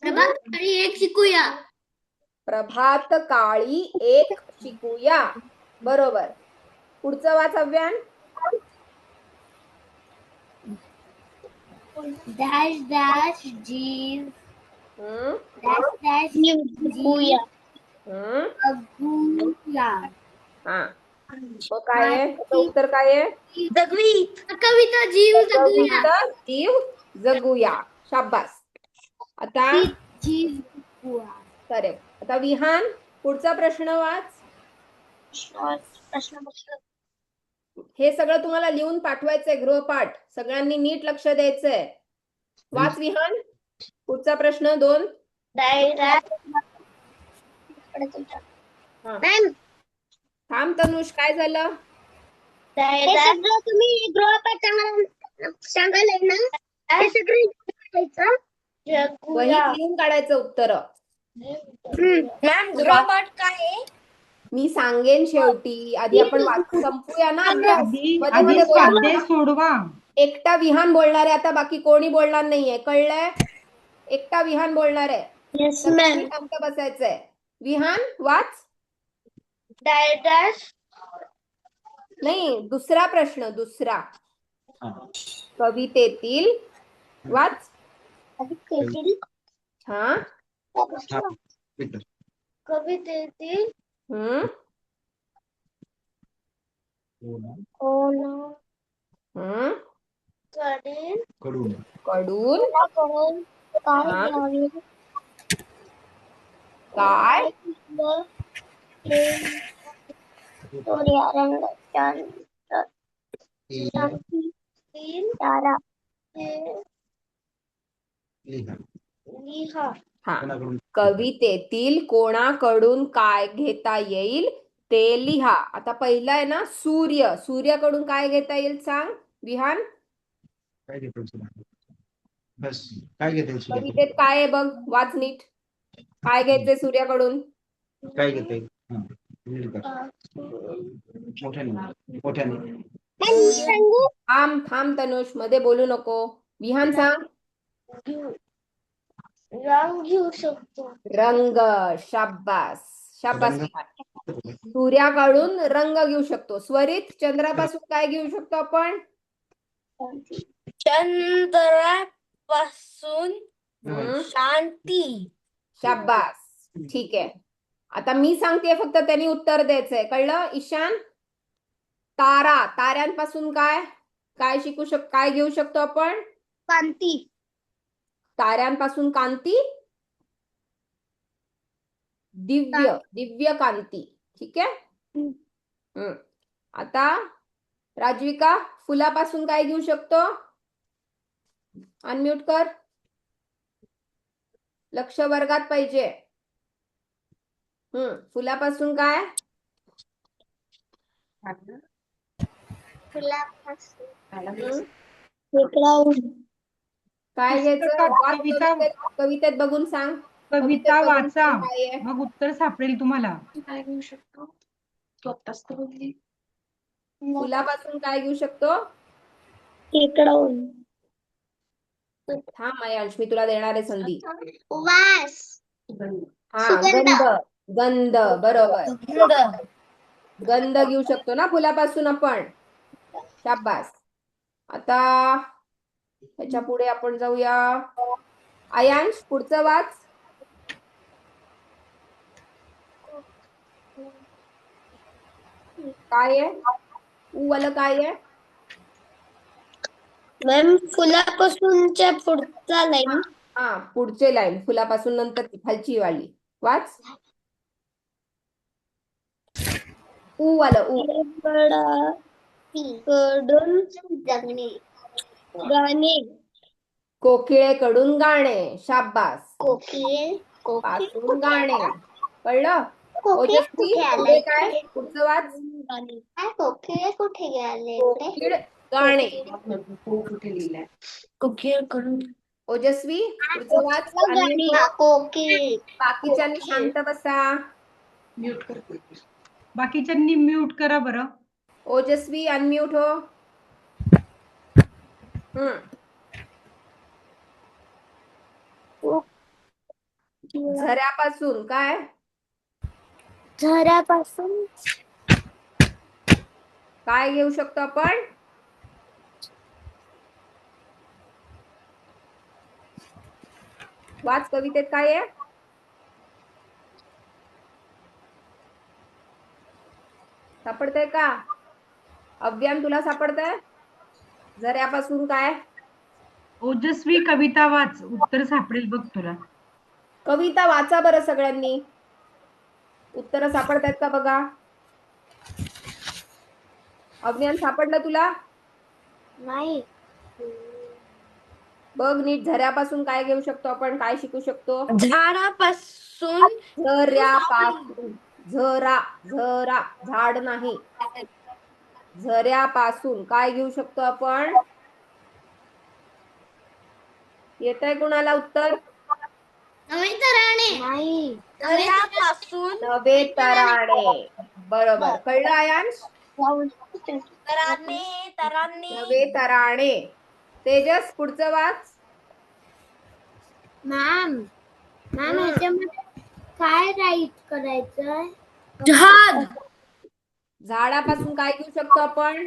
S6: प्रभात काळी एक शिकूया.
S1: प्रभात काळी एक शिकूया. बरोबर. पुढचं वाच अव्यान.
S6: डॅश डॅश जीव
S1: हम्म,
S6: डॅश डॅश
S5: शिकूया.
S1: हम्म,
S6: जगूया.
S1: हा. मग काय आहे? त्याचं उत्तर काय आहे?
S2: जगवी.
S6: कविता जीव जगूया.
S1: कविता जीव जगूया. शाबास. आता
S6: जीव जगूया.
S1: करेक्ट. आता विहान, पुढचा प्रश्न वाच.
S5: प्रश्न
S1: हे सगळं तुम्हाला लिहून पाठवायचंय, गृहपाठ. सगळ्यांनी नीट लक्ष द्यायचंय. वाच विहान. पुढचा प्रश्न 2. हा.
S5: मॅम
S1: थांब तनुष, काय झालं?
S5: हे सगळं तुम्ही गृहपाठ सांगाल ना, हे सगळं करायचं.
S1: वहीत लिहून काढायचं उत्तर.
S2: मॅम गृहपाठ काय आहे?
S1: मी सांगेन शेवटी. आधी आपण संपूया ना अभ्यास.
S3: आधी
S1: मध्ये
S3: आधी
S1: मध्ये बोला.
S3: स्वाध्याय सोडवा.
S1: एकटा विहान बोलणार आहे आता, बाकी कोणी बोलणार नाहीये. कळलंय? एकटा विहान बोलणार आहे.
S5: येस
S1: तर
S5: मॅम.
S1: तुम्ही शांत बसायचंय. विहान वाच.
S2: डॅश
S1: नाही, दुसरा प्रश्न, दुसरा. कवितेतील वाच. हा.
S2: कवितेतील
S1: हम्म, हम्म.
S2: कडील
S1: कडून
S5: काय
S1: हा.
S5: घ्यावे?
S1: काय
S5: सूर्यरंग तारा.
S2: लिहा.
S1: हा. कवितेतील कोणाकडून काय घेता येईल ते लिहा. आता पहिलं आहे ना, सूर्य. सूर्याकडून काय घेता येईल सांग विहान.
S4: काय घेतो बस काय घेते
S1: कवितेत काय आहे बघ, वाच नीट. काय घ्यायचंय सूर्याकडून?
S4: काय घेते नीट कर. मोठ्याने मोठ्याने.
S5: मॅम मी सांगू
S1: थांब थांब तनुष, मध्ये बोलू नको. विहान सांग.
S5: रंग घेऊ शकतो.
S1: रंग. शाब्बास. शाब्बास
S4: रंग.
S1: विहान. सूर्याकडून रंग घेऊ शकतो. स्वरित, चंद्रापासून काय घेऊ शकतो आपण?
S2: चंद्रापासून
S1: हम्म,
S2: शांती.
S1: शाब्बास. ठीक आहे. आता मी सांगते, फक्त त्यांनी उत्तर द्यायचंय. कळलं ईशान? तारा. ताऱ्यांपासून काय काय काय घेऊ शकतो आपण?
S5: कांती.
S1: ताऱ्यांपासून कांती. दिव्य. दिव्य कांती. ठीक आहे. हम्म. आता राजविका, फुलापासून काय घेऊ शकतो? अनम्यूट कर. लक्ष वर्गात पाहिजे. फुलापासून काय?
S5: फुलापासून
S1: हम्म, काय घ्यायचं? वाच
S3: कविता
S1: कवितेत बघून सांग.
S3: कविता
S1: बघून
S3: वाचा,
S1: सांग काय आहे.
S3: मग उत्तर सापडेल तुम्हाला.
S5: काय घेऊ शकतो? तू आत्ताच तर बोलली.
S1: फुलापासून काय घेऊ शकतो?
S5: केकडाऊन.
S1: थांब अयांश, मी तुला देणार आहे संधी.
S5: वास.
S1: हा,
S5: सुगंध.
S1: गंध. गंध. बरोबर.
S2: गंध.
S1: गंध घेऊ शकतो ना फुलापासून आपण. शाबास. आता त्याच्या पुढे आपण जाऊया. अयांश, पुढचं वाच. काय आहे? ऊ वालं काय आहे?
S5: मॅम फुलापासूनच्या पुढचा लाईन.
S1: हा, पुढचे लाईन. फुलापासून नंतर ती खालची वाली. वाच. ऊ वालं ऊ.
S5: कडून जगणे. गाणे.
S1: कोकिळेकडून गाणे. शाबास.
S5: कोकिळे.
S1: पासून गाणे. कळलं?
S5: कोकिळे
S1: ओजस्वी,
S5: कुठे
S1: पुढे
S5: आले?
S1: काय? पुढचं वाच.
S5: काय कोकिळे कुठे गेले?
S1: कोकिळ गाणे.
S2: कोकिळकडून.
S1: ओजस्वी, पुढचं वाच. Unmute हो.
S5: कोकिळ.
S1: बाकीच्यांनी शांत बसा.
S3: बाकीच्यांनी म्यूट करा बरं.
S1: ओजस्वी, अनम्यूट हो. झऱ्यापासून काय?
S5: झऱ्यापासून
S1: काय घेऊ शकतो आपण? वाच कवितेत काय आहे? सापडतंय का? अव्यान, तुला सापडतंय? झऱ्यापासून काय?
S3: ओजस्वी, कविता वाच, उत्तर सापडेल बघ तुला.
S1: कविता वाचा बरं सगळ्यांनी. उत्तर सापडतायत का बघा. अव्यान, सापडलं तुला?
S5: नाही.
S1: बघ नीट. झऱ्यापासून काय घेऊ शकतो आपण? काय शिकू शकतो?
S2: झाडापासून.
S1: झऱ्यापासून. झरा. झरा. झाड नाही. झऱ्यापासून काय घेऊ शकतो आपण? येतंय कुणाला उत्तर?
S5: नवे तराणे. नाही.
S2: झऱ्यापासून.
S1: नवे तराणे. बरोबर. कळलं अयांश?
S2: तराने. तराने.
S1: नवे तराणे. तेजस, पुढचं वाच.
S6: मॅम ह्याच्यामध्ये काय राईट करायचंय?
S2: झाड.
S1: झाडापासून काय घेऊ शकतो आपण?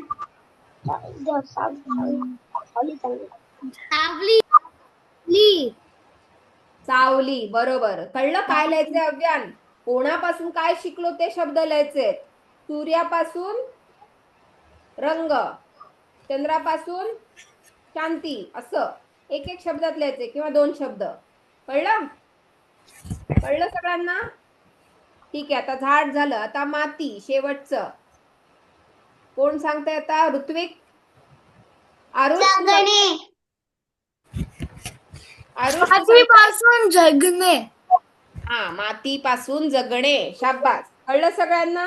S6: सावली.
S1: सावली. बरोबर. कळलं काय लिहायचंय अव्यान? कोणापासून काय शिकलो ते शब्द लिहायचे. सूर्यापासून रंग, चंद्रापासून शांती, असं एक एक शब्दात लिहायचे किंवा दोन शब्द. कळलं? कळलं सगळ्यांना? ठीक आहे. आता झाड झालं. आता माती, शेवटचं. कोण सांगतंय आता? ऋत्विक, आरुष, आरुष,
S2: मातीपासून जगणे.
S1: हा, मातीपासून जगणे. शाबास. कळलं सगळ्यांना?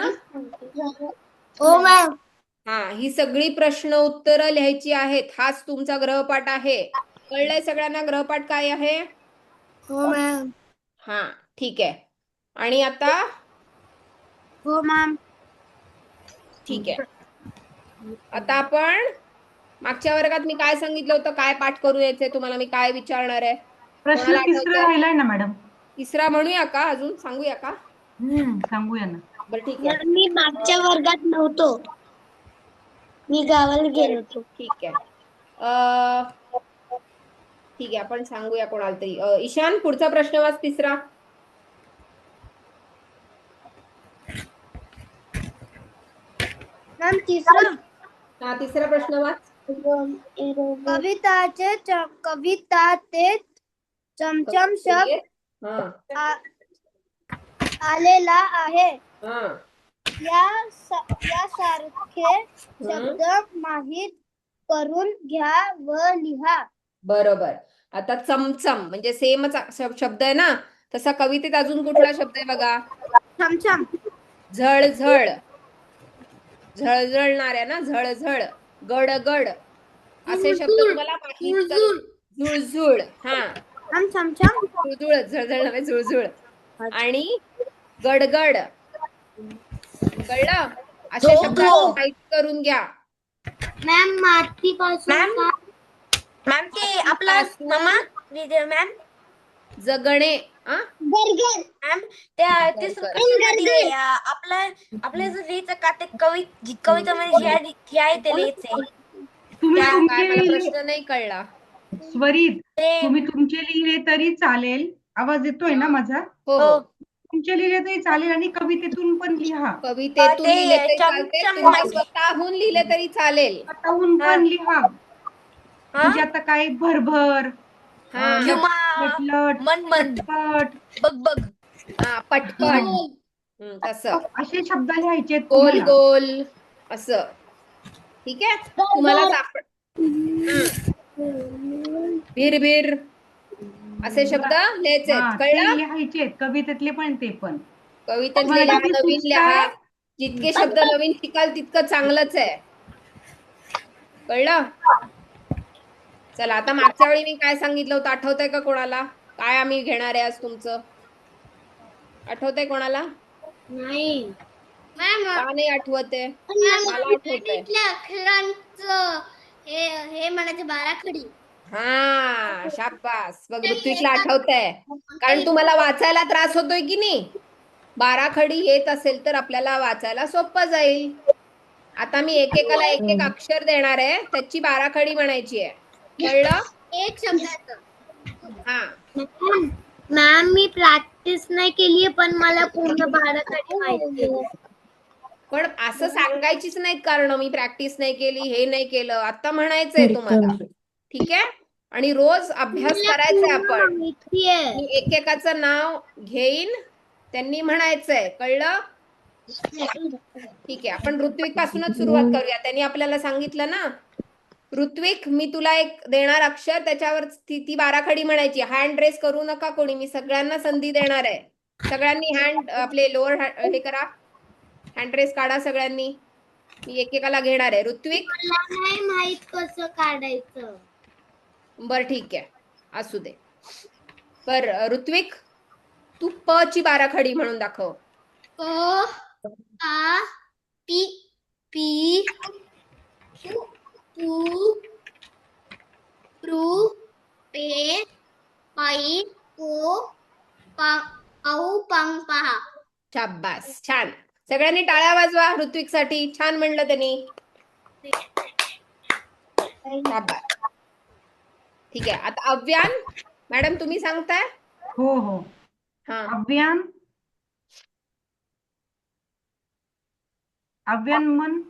S2: हो मॅम.
S1: हा, ही सगळी प्रश्न उत्तर लिहायची आहेत. हाच तुमचा ग्रहपाठ आहे. कळलंय सगळ्यांना ग्रहपाठ काय आहे?
S2: हो मॅम.
S1: हा, ठीक आहे. आणि आता
S6: हो मॅम.
S1: ठीक आहे. आता आपण मागच्या वर्गात मी काय सांगितलं होतं, काय पाठ करू यायचंय तुम्हाला, मी काय विचारणार आहे,
S3: प्रश्न
S1: कोणाला
S3: तिसरा
S1: आठवतंय?
S3: राहिलाय ना मॅडम.
S1: तिसरा म्हणूया का, अजून सांगूया का?
S3: सांगूया ना.
S1: बरं ठीक आहे.
S5: मी मागच्या वर्गात नव्हतो, मी गावाला गेलो होतो.
S1: ठीक आहे. ठीक आहे, आपण सांगूया कोणाला तरी. ईशान, पुढचा प्रश्न वाच, तिसरा.
S6: मॅम तिसरा.
S1: हा, तिसरा प्रश्न वाच.
S6: कविता ते चमचम शब्द
S1: हा
S6: आलेला आहे.
S1: हा
S6: यासारखे शब्द माहीत करून घ्या व लिहा.
S1: बरोबर. आता चमचम म्हणजे सेमच शब्द आहे ना, तसा कवितेत अजून कुठला शब्द आहे बघा?
S6: चमचम.
S1: झळझळ, झळझळणाऱ्या ना, झळझळ, गडगड, असे शब्द तुम्हाला माहित करून. झुळझुळ, हा,
S6: चमचम.
S1: झुळझुळ, झळझळ नव्हे, झुळझुळ. आणि गडगड, कळलं? असे शब्द माहित करून घ्या.
S6: मॅम मातीपासून
S2: मॅम ते आपला मामा मॅम
S1: जगणे,
S5: बर्गर.
S2: मॅम त्या तिसऱ्या प्रश्नामध्ये आपल्या जर लिहायचं का ते कवितामध्ये हे आहे ते लिहायचंय.
S3: तुम्ही
S1: काय मला
S3: तुमचे
S1: प्रश्न नाही कळला.
S3: स्वरित
S2: ते
S3: तुम्ही तुमचे लिहिले तरी चालेल. आवाज येतोय ना माझा?
S1: हो हो,
S3: तुमचे लिहिले तरी चालेल आणि कवितेतून पण लिहा.
S1: कवितेतून
S2: ते
S1: लिहिले तरी चालते,
S2: चमचम
S1: तुमच्या स्वतःहून लिहिले तरी चालेल.
S3: स्वतःहून पण लिहा. म्हणजे आता काय भरभर,
S1: हा
S3: लटलट,
S2: मनमन,
S3: पटपट,
S2: बग
S1: हा, पटपट, तसं
S3: असे शब्द लिहायचे
S1: गोल
S3: तुम्हाला.
S1: गोल असं. ठीक आहे, तुम्हाला भिरभिर असे शब्द लिहायचे आहेत.
S3: ते
S1: कळलं?
S3: लिहायचे कवितेतले पण ते पण.
S1: कवितेतले
S3: तुम्हाला
S1: लिहा,
S3: किती
S1: नवीन लिहा.
S3: सुचताय?
S1: जितके शब्द नवीन शिकाल तितकं चांगलंच आहे. कळलं? चला, आता मागच्या वेळी मी काय सांगितलं होतं आठवतंय का कोणाला? काय आम्ही घेणार आहे आज तुमचं? आठवतंय कोणाला?
S6: नाही.
S1: का नाही आठवत आहे? मला आठवतंय.
S6: अक्षरांचं हे म्हणायचे बाराखडी.
S1: हा, शाबास. बघ, ऋत्विकला आठवतंय. कारण तुम्हाला वाचायला त्रास होतोय की नाही, बाराखडी येत असेल तर आपल्याला वाचायला सोपं जाईल. आता मी एकेकाला एक एक अक्षर देणार आहे, त्याची बाराखडी म्हणायची आहे. कळलं?
S6: एक शब्दाचं.
S1: हा,
S6: मॅम मी प्रॅक्टिस नाही केली पण मला पूर्ण बाराखडी माहिती.
S1: पण असं सांगायचीच नाही कारण मी प्रॅक्टिस नाही केली, हे नाही केलं. आता म्हणायचंय तुम्हाला. ठीक आहे? आणि रोज अभ्यास करायचा आपण. मी एकेकाचं नाव घेईन, त्यांनी म्हणायचंय. कळलं? ठीक आहे, आपण ऋत्विक पासूनच सुरुवात करूया. त्यांनी आपल्याला सांगितलं ना, ऋत्विक मी तुला एक देणार अक्षर, त्याच्यावर ती बाराखडी म्हणायची. हँड रेस करू नका कोणी, मी सगळ्यांना संधी देणार आहे. सगळ्यांनी हँड आपले लोअर हे करा, हँड रेस काढा सगळ्यांनी. मी एकेकाला घेणार आहे. ऋत्विक,
S6: मला नाही माहित कसं काढायचं.
S1: बर ठीक आहे, असू दे. बर ऋत्विक, तू प ची बाराखडी म्हणून दाखव.
S6: प आ पी पी पू प्रू पे पाई पो पाऊ पांग पहा.
S1: शाबास, छान. सगळ्यांनी टाळ्या वाजवा ऋत्विकसाठी. छान म्हणलं त्यांनी. शाबास. ठीक आहे, आता अव्यान मॅडम तुम्ही सांगताय?
S3: हो हो.
S1: हा,
S3: अव्यान म्हण.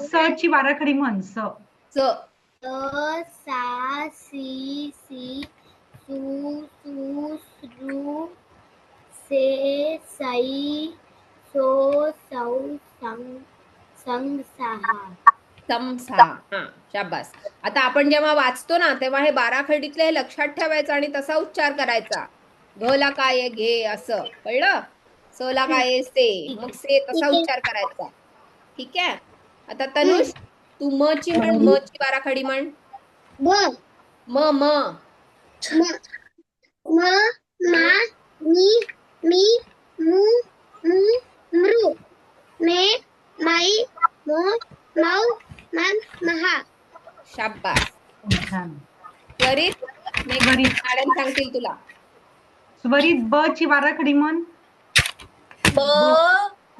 S3: स ची बाराखडी म्हण. स
S6: सा सी सी सू सू सृ से सई सो सौ संग संग सहा.
S1: समसा. हा, शाबास. आता आपण जेव्हा वाचतो ना, तेव्हा हे बाराखडीतले हे लक्षात ठेवायचं आणि तसा उच्चार करायचा. घ ला काय घे असं. कळलं? स ला काय से, मग से तसा उच्चार करायचा. ठीक आहे? आता तनुष, तू म ची म्हण, म ची बाराखडी म्हण.
S5: ब
S1: म म
S5: म मा मा मी मी मू मू मृ मे मै मो मौ मम महा.
S1: शाब्बास.
S3: छान.
S1: त्वरित नेक्स्ट
S3: त्वरित.
S1: मॅडम सांगतील तुला.
S3: त्वरित ब ची बाराखडी म्हण.
S2: ब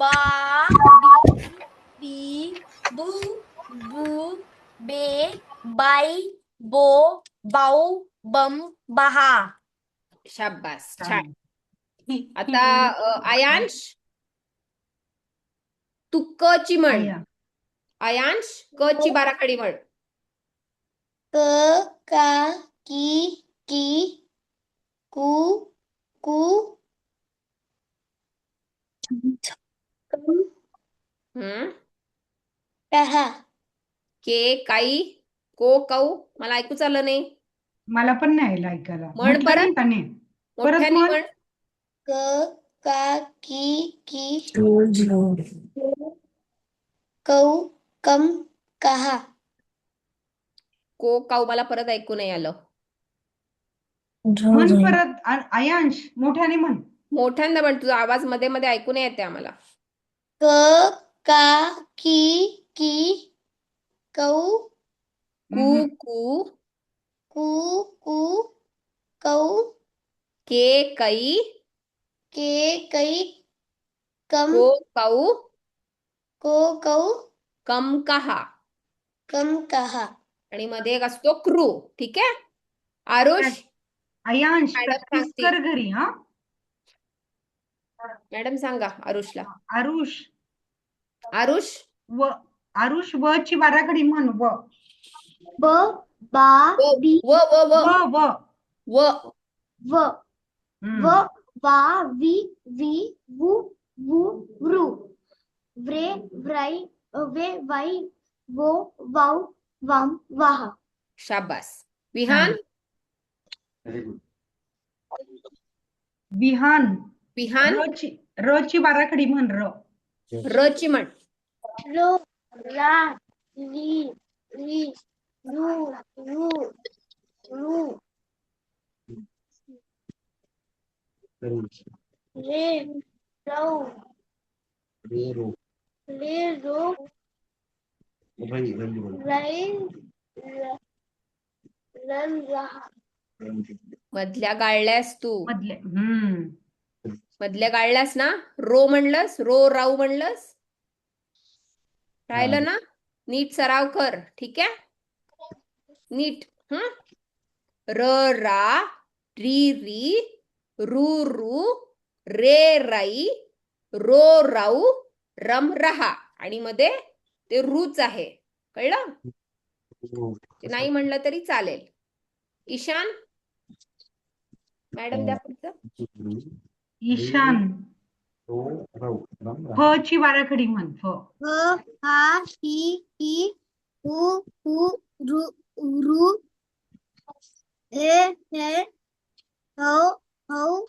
S3: ब.
S2: बा बी बी बू बू बे बाई बो बाऊ बम बहा.
S1: शाब्बास. छान.
S3: छान.
S1: आता आयांश, तू क ची म्हण.
S3: आया.
S1: आयांश, क ची बाराखडी म्हण.
S5: क का की कु कु
S1: हम्म.
S5: कहा.
S1: के काई को कौ. मला ऐकूच आलं नाही.
S3: मला पण नाही आलं ऐकायला.
S1: म्हण
S3: म्हटलं
S1: परत.
S3: नाही का नाही? परत
S1: मोठ्याने
S3: म्हण.
S1: म्हण.
S5: क का की कौ कम कहा.
S1: को काऊ मला परत ऐकू नाही आलं.
S3: म्हण परत. आयांश मोठ्याने म्हण.
S1: मोठ्यांदा म्हण, तुझा आवाज मध्ये मध्ये ऐकू नाही येते आम्हाला.
S5: क का की कौ
S1: कू
S3: हम्म.
S1: कू
S5: कु कु कौ
S1: के कई
S5: कई कम
S1: को कऊ
S5: को कौ
S1: कम कहा.
S5: कम कहा.
S1: आणि मध्ये एक असतो क्रू. ठीक आहे. आरुष,
S3: आयांश
S1: मॅडम
S3: प्रॅक्टिस
S1: सांगतील.
S3: कर घरी. हा
S1: मॅडम सांगा आरुषला.
S3: आरुष.
S1: आरुष,
S3: व आरुष व ची बाराखडी म्हण. व
S5: ब बा
S1: व
S5: बी
S1: व व व
S3: व व.
S1: व
S5: व
S3: हम्म.
S5: व वा वी वू वू वृ व्रे व्राई वे वाई वो वाव वाम वाहा.
S1: शाबास. विहान,
S3: विहान.
S1: विहान,
S3: र ची बाराखडी म्हण. र
S1: र ची म्हण.
S5: रो रा ली री रू रू रू रे रौ ले रो रई रन रहा.
S1: मधल्या गाळल्यास तू.
S3: मधले.
S1: मधल्या गाळल्यास ना. रो म्हणलंस, रो राऊ म्हणलंस. राहिलं ना. नीट सराव कर. ठीक आहे. नीट. र रा री री रू रू रे राई रो राऊ रम रहा. आणि मध्ये ते रूच आहे. कळलं. ते नाही म्हणलं तरी चालेल. ईशान, मॅडम द्या पुढचं.
S3: ईशान. फ ची बाराखडी म्हण. फ
S5: हा ही हु हु रु रु हे हो हो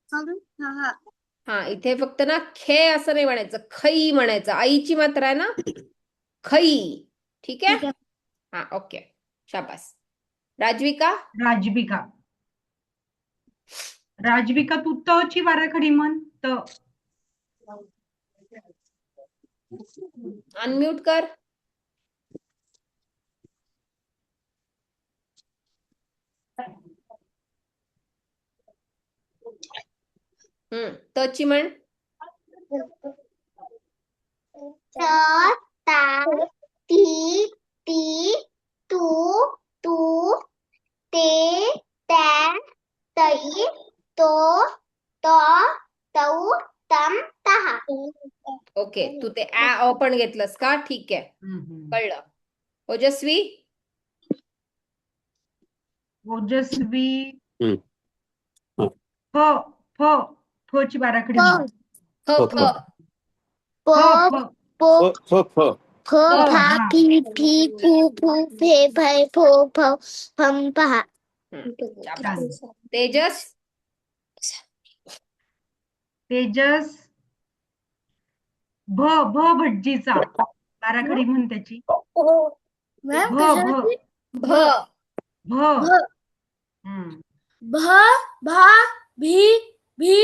S5: हम हा.
S1: हा, इथे फक्त ना खे असं नाही म्हणायचं, खई म्हणायचं. आईची मात्रा आहे ना. खई. ठीक आहे. हा, ओके. शाबास. राजविका,
S3: राजविका. राजविका तू त ची बाराखडी म्हण. त
S1: अनम्यूट कर. त ची म्हण.
S5: ता ती ती तू तू ते त्या तई तो तो तऊ तम तहा.
S1: ओके. तू ते अ पण घेतलंस का. ठीक आहे. कळलं. ओजस्वी,
S3: ओजस्वी. फ फ फ ची बाराखडी म्हण.
S1: फ फ
S5: प
S3: फ फ
S5: प फ फा फी फी फू फू फे फै फो फौ फम पहा.
S1: शाबास. तेजस,
S3: तेजस. भ भ भटजीचा बाराखडी म्हण त्याची.
S5: मॅम
S3: भ भ
S1: भ
S3: भ.
S5: भ भा भी भी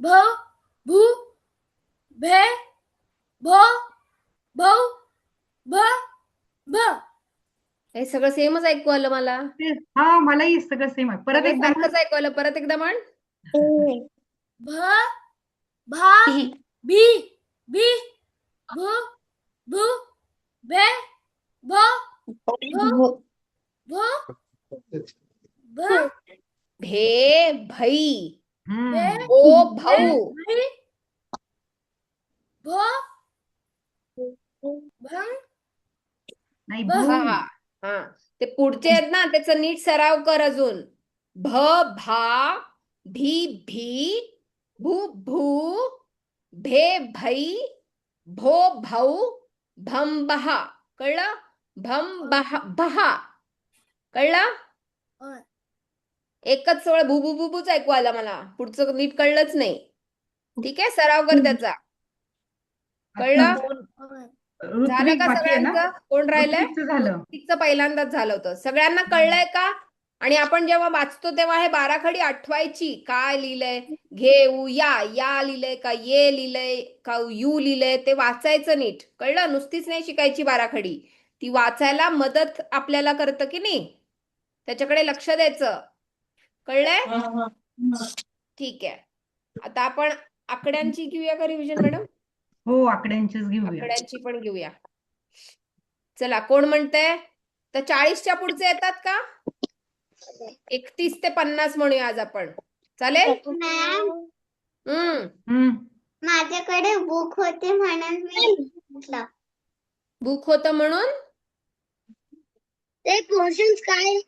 S5: भ भू
S2: भे भो भौ भ भ.
S1: हे सगळं सेमच ऐकू आलं मला.
S3: हा मलाही सगळं सेम आहे. परत
S1: सगळं
S3: एकदा म्हण.
S1: सारखंच ऐकू आलं. परत एकदा म्हण.
S2: भ भा भी भी भू भू भे भो भू भो भ
S1: भे भई
S2: भे
S1: ओ भाऊ
S2: भई भो भंग
S3: नाही
S2: भ.
S1: हा हा ते पुढचे आहेत ना त्याचा नीट सराव कर अजून. भ भा भी भी भू भू भे भई भो भाऊ भम बहा. कळलं? भम बहा बहा. कळलं?
S2: होय.
S1: एकच वेळ भू भू भू भूच ऐकू आला मला. पुढचं नीट कळलंच नाही. ठीक आहे, सराव कर त्याचा. कळलं?
S3: आता
S2: होय.
S1: झालं
S3: ऋत्विक
S1: का
S3: बाकी आहे ना?
S1: सगळ्यांचं? कोण राहिलंय?
S3: ऋत्विकचं झालं.
S1: ऋत्विकचं पहिल्यांदाच झालं होतं. सगळ्यांना कळलंय का? आणि आपण जेव्हा वाचतो तेव्हा हे बाराखडी आठवायची. काय लिहिलंय? घेऊ या लिहिलंय का ये लिहिलंय का यू लिहिलंय ते वाचायचं नीट. कळलं? नुसतीच नाही शिकायची बाराखडी. ती वाचायला मदत आपल्याला करतं की नाही? त्याच्याकडे लक्ष द्यायचं. कळलंय? ठीक आहे. आता आपण आकड्यांची घेऊया का रिव्हिजन मॅडम?
S3: हो आकड्यांचीच घेऊया.
S1: आकड्यांची पण घेऊया. चला कोण म्हणतंय? तर 40च्या पुढचे येतात का? 31 ते 50 म्हणूया आज आपण. चालेल?
S5: मॅम
S1: हम्म.
S5: माझ्याकडे बुक होते म्हणून मी म्हटलं.
S1: बुक होतं म्हणून
S5: ते क्वेश्चन्स काय?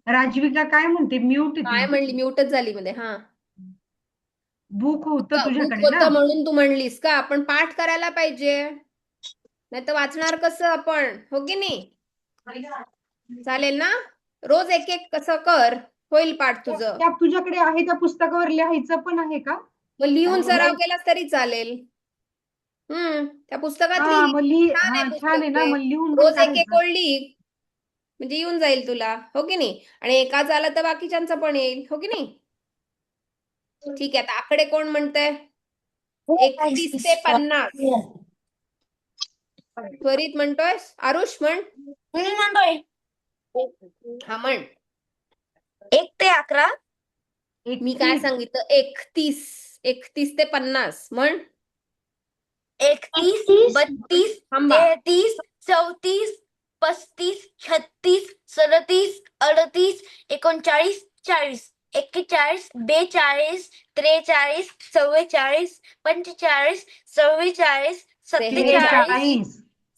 S3: राजविका काय म्हणते? म्यूट
S1: काय म्हणली? म्यूटच झाली मध्ये. हा
S3: बुक होतं
S1: बुक
S3: तुझ्याकडे ना?
S1: होतं म्हणून तू म्हणलीस का? आपण पाठ करायला पाहिजे. नाही तर वाचणार कसं आपण? हो की नाही? चालेल ना? रोज एक एक कसं कर, होईल पाठ तुझं.
S3: त्या तुझ्याकडे आहे त्या पुस्तकावर लिहायचं पण आहे का?
S1: मग लिहून सराव केलास तरी चालेल. त्या पुस्तकात
S3: हा
S1: लिही.
S3: मग लिह.
S1: छान आहे
S3: हा
S1: पुस्तक
S3: छान आहे ना,
S1: ते.
S3: मग लिहून पण
S1: रोज एक एक
S3: काढायचं.
S1: ओळ लिह. म्हणजे येऊन जाईल तुला. हो की नाही? आणि एका झालं तर बाकीच्यांचं पण येईल. हो की नाही? ठीक आहे. आता आकडे कोण म्हणतंय? 31 ते 50. त्वरित म्हणतोय. आरुष म्हण.
S2: मी म्हणतोय
S1: हा म्हण.
S2: 1 ते 11.
S1: मी काय सांगितलं? 31 ते 50 म्हण.
S2: 31 32
S1: थांबा.
S2: 33 34 35 36 37 38 39 40 41 42 43 44 45 46 47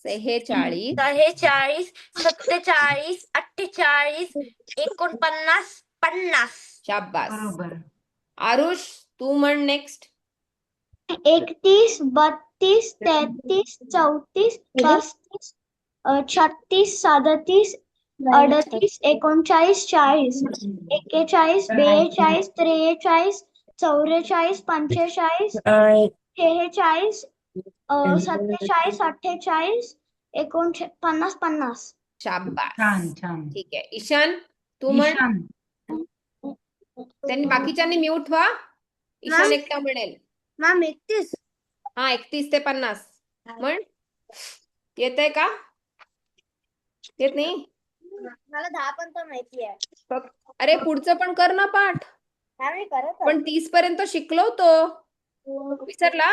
S1: 46
S2: 46 47 48 49 50.
S1: शाबास.
S3: बरोबर.
S1: आरुष तू म्हण नेक्स्ट.
S5: 31 32 33 34 35 36 37 38 39 40 41 42 43 44 45 46 47 48 49 50.
S1: शाबास.
S3: छान छान.
S1: ठीक आहे. ईशान तू म्हण.
S3: ईशान
S1: त्यांनी बाकीच्यांनी म्यूट व्हा. ईशान एकटा म्हणेल.
S6: मॅम 31.
S1: हा 31 ते 50 म्हण. येतंय का? येत नाही?
S6: मला 10 पण तर माहिती आहे.
S1: अरे पुढचं पण कर ना पाठ.
S6: मी करत
S1: पण 30 पर्यंत शिकलो होतो. विसरला?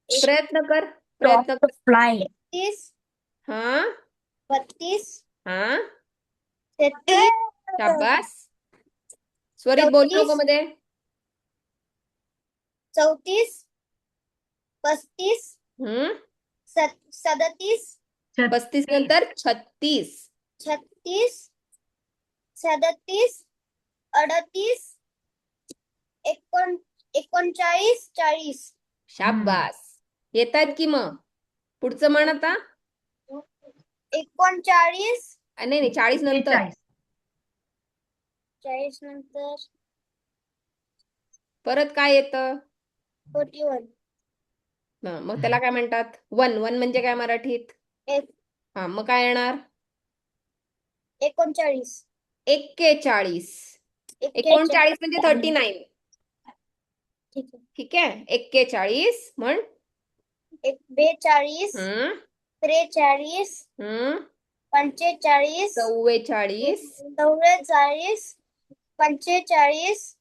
S1: प्रयत्न कर.
S6: 30
S1: हा
S6: 32
S1: हा
S6: 33
S1: शाबास. स्वरित बोलू नको मध्ये.
S6: 34 35 37
S1: 35 नंतर 36
S6: 36 37 38 39 40.
S1: शाबास. येतात की मग पुढचं म्हण आता.
S6: 39
S1: नाही 40 नंतर.
S6: 40 नंतर
S1: परत काय येतं?
S6: 41.
S1: मग त्याला काय म्हणतात? वन म्हणजे काय मराठीत?
S6: एक.
S1: हा मग काय येणार?
S6: 39
S1: 41 म्हणजे 39. ठीक आहे. 41 म्हण.
S6: 42,
S1: हम्म
S6: 43,
S1: हम्म
S6: 45,
S1: 44
S6: 44, 45,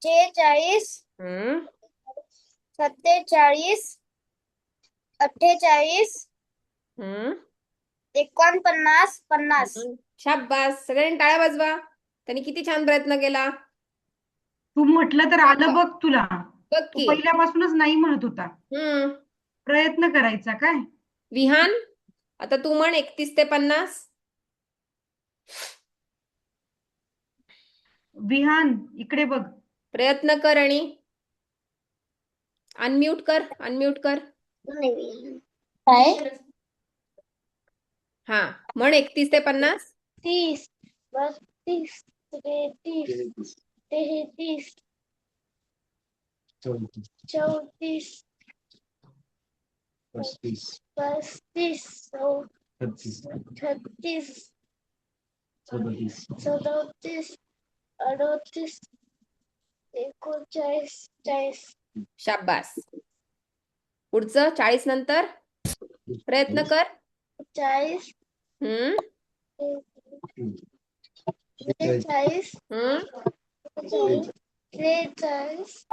S6: 46,
S1: हम्म
S6: 47, 48,
S1: हम्म
S6: 49, 50.
S1: शाब्बास. सगळ्यांनी टाळ्या वाजवा. त्यांनी किती छान प्रयत्न केला.
S3: तू म्हटलं तर आलं बघ तुला.
S1: बघ
S3: तू
S1: की.
S3: पहिल्यापासूनच नाही म्हणत होता.
S1: हम्म
S3: प्रयत्न करायचा काय.
S1: विहान, आता तू म्हण 31 ते 50.
S3: विहान इकडे बघ.
S1: प्रयत्न कर आणि अनम्यूट कर. अनम्यूट कर.
S6: काय?
S1: हा म्हण 31 ते 50.
S6: 30, 32, 33, 33, 34,
S4: 35,
S6: 35,
S4: 36,
S6: 36,
S4: 37,
S6: 37, 38, 39, 40.
S1: शाब्बास. पुढचं 40 नंतर प्रयत्न कर.
S6: 40,
S1: हम्म
S6: 40,
S1: हम्म
S6: 43,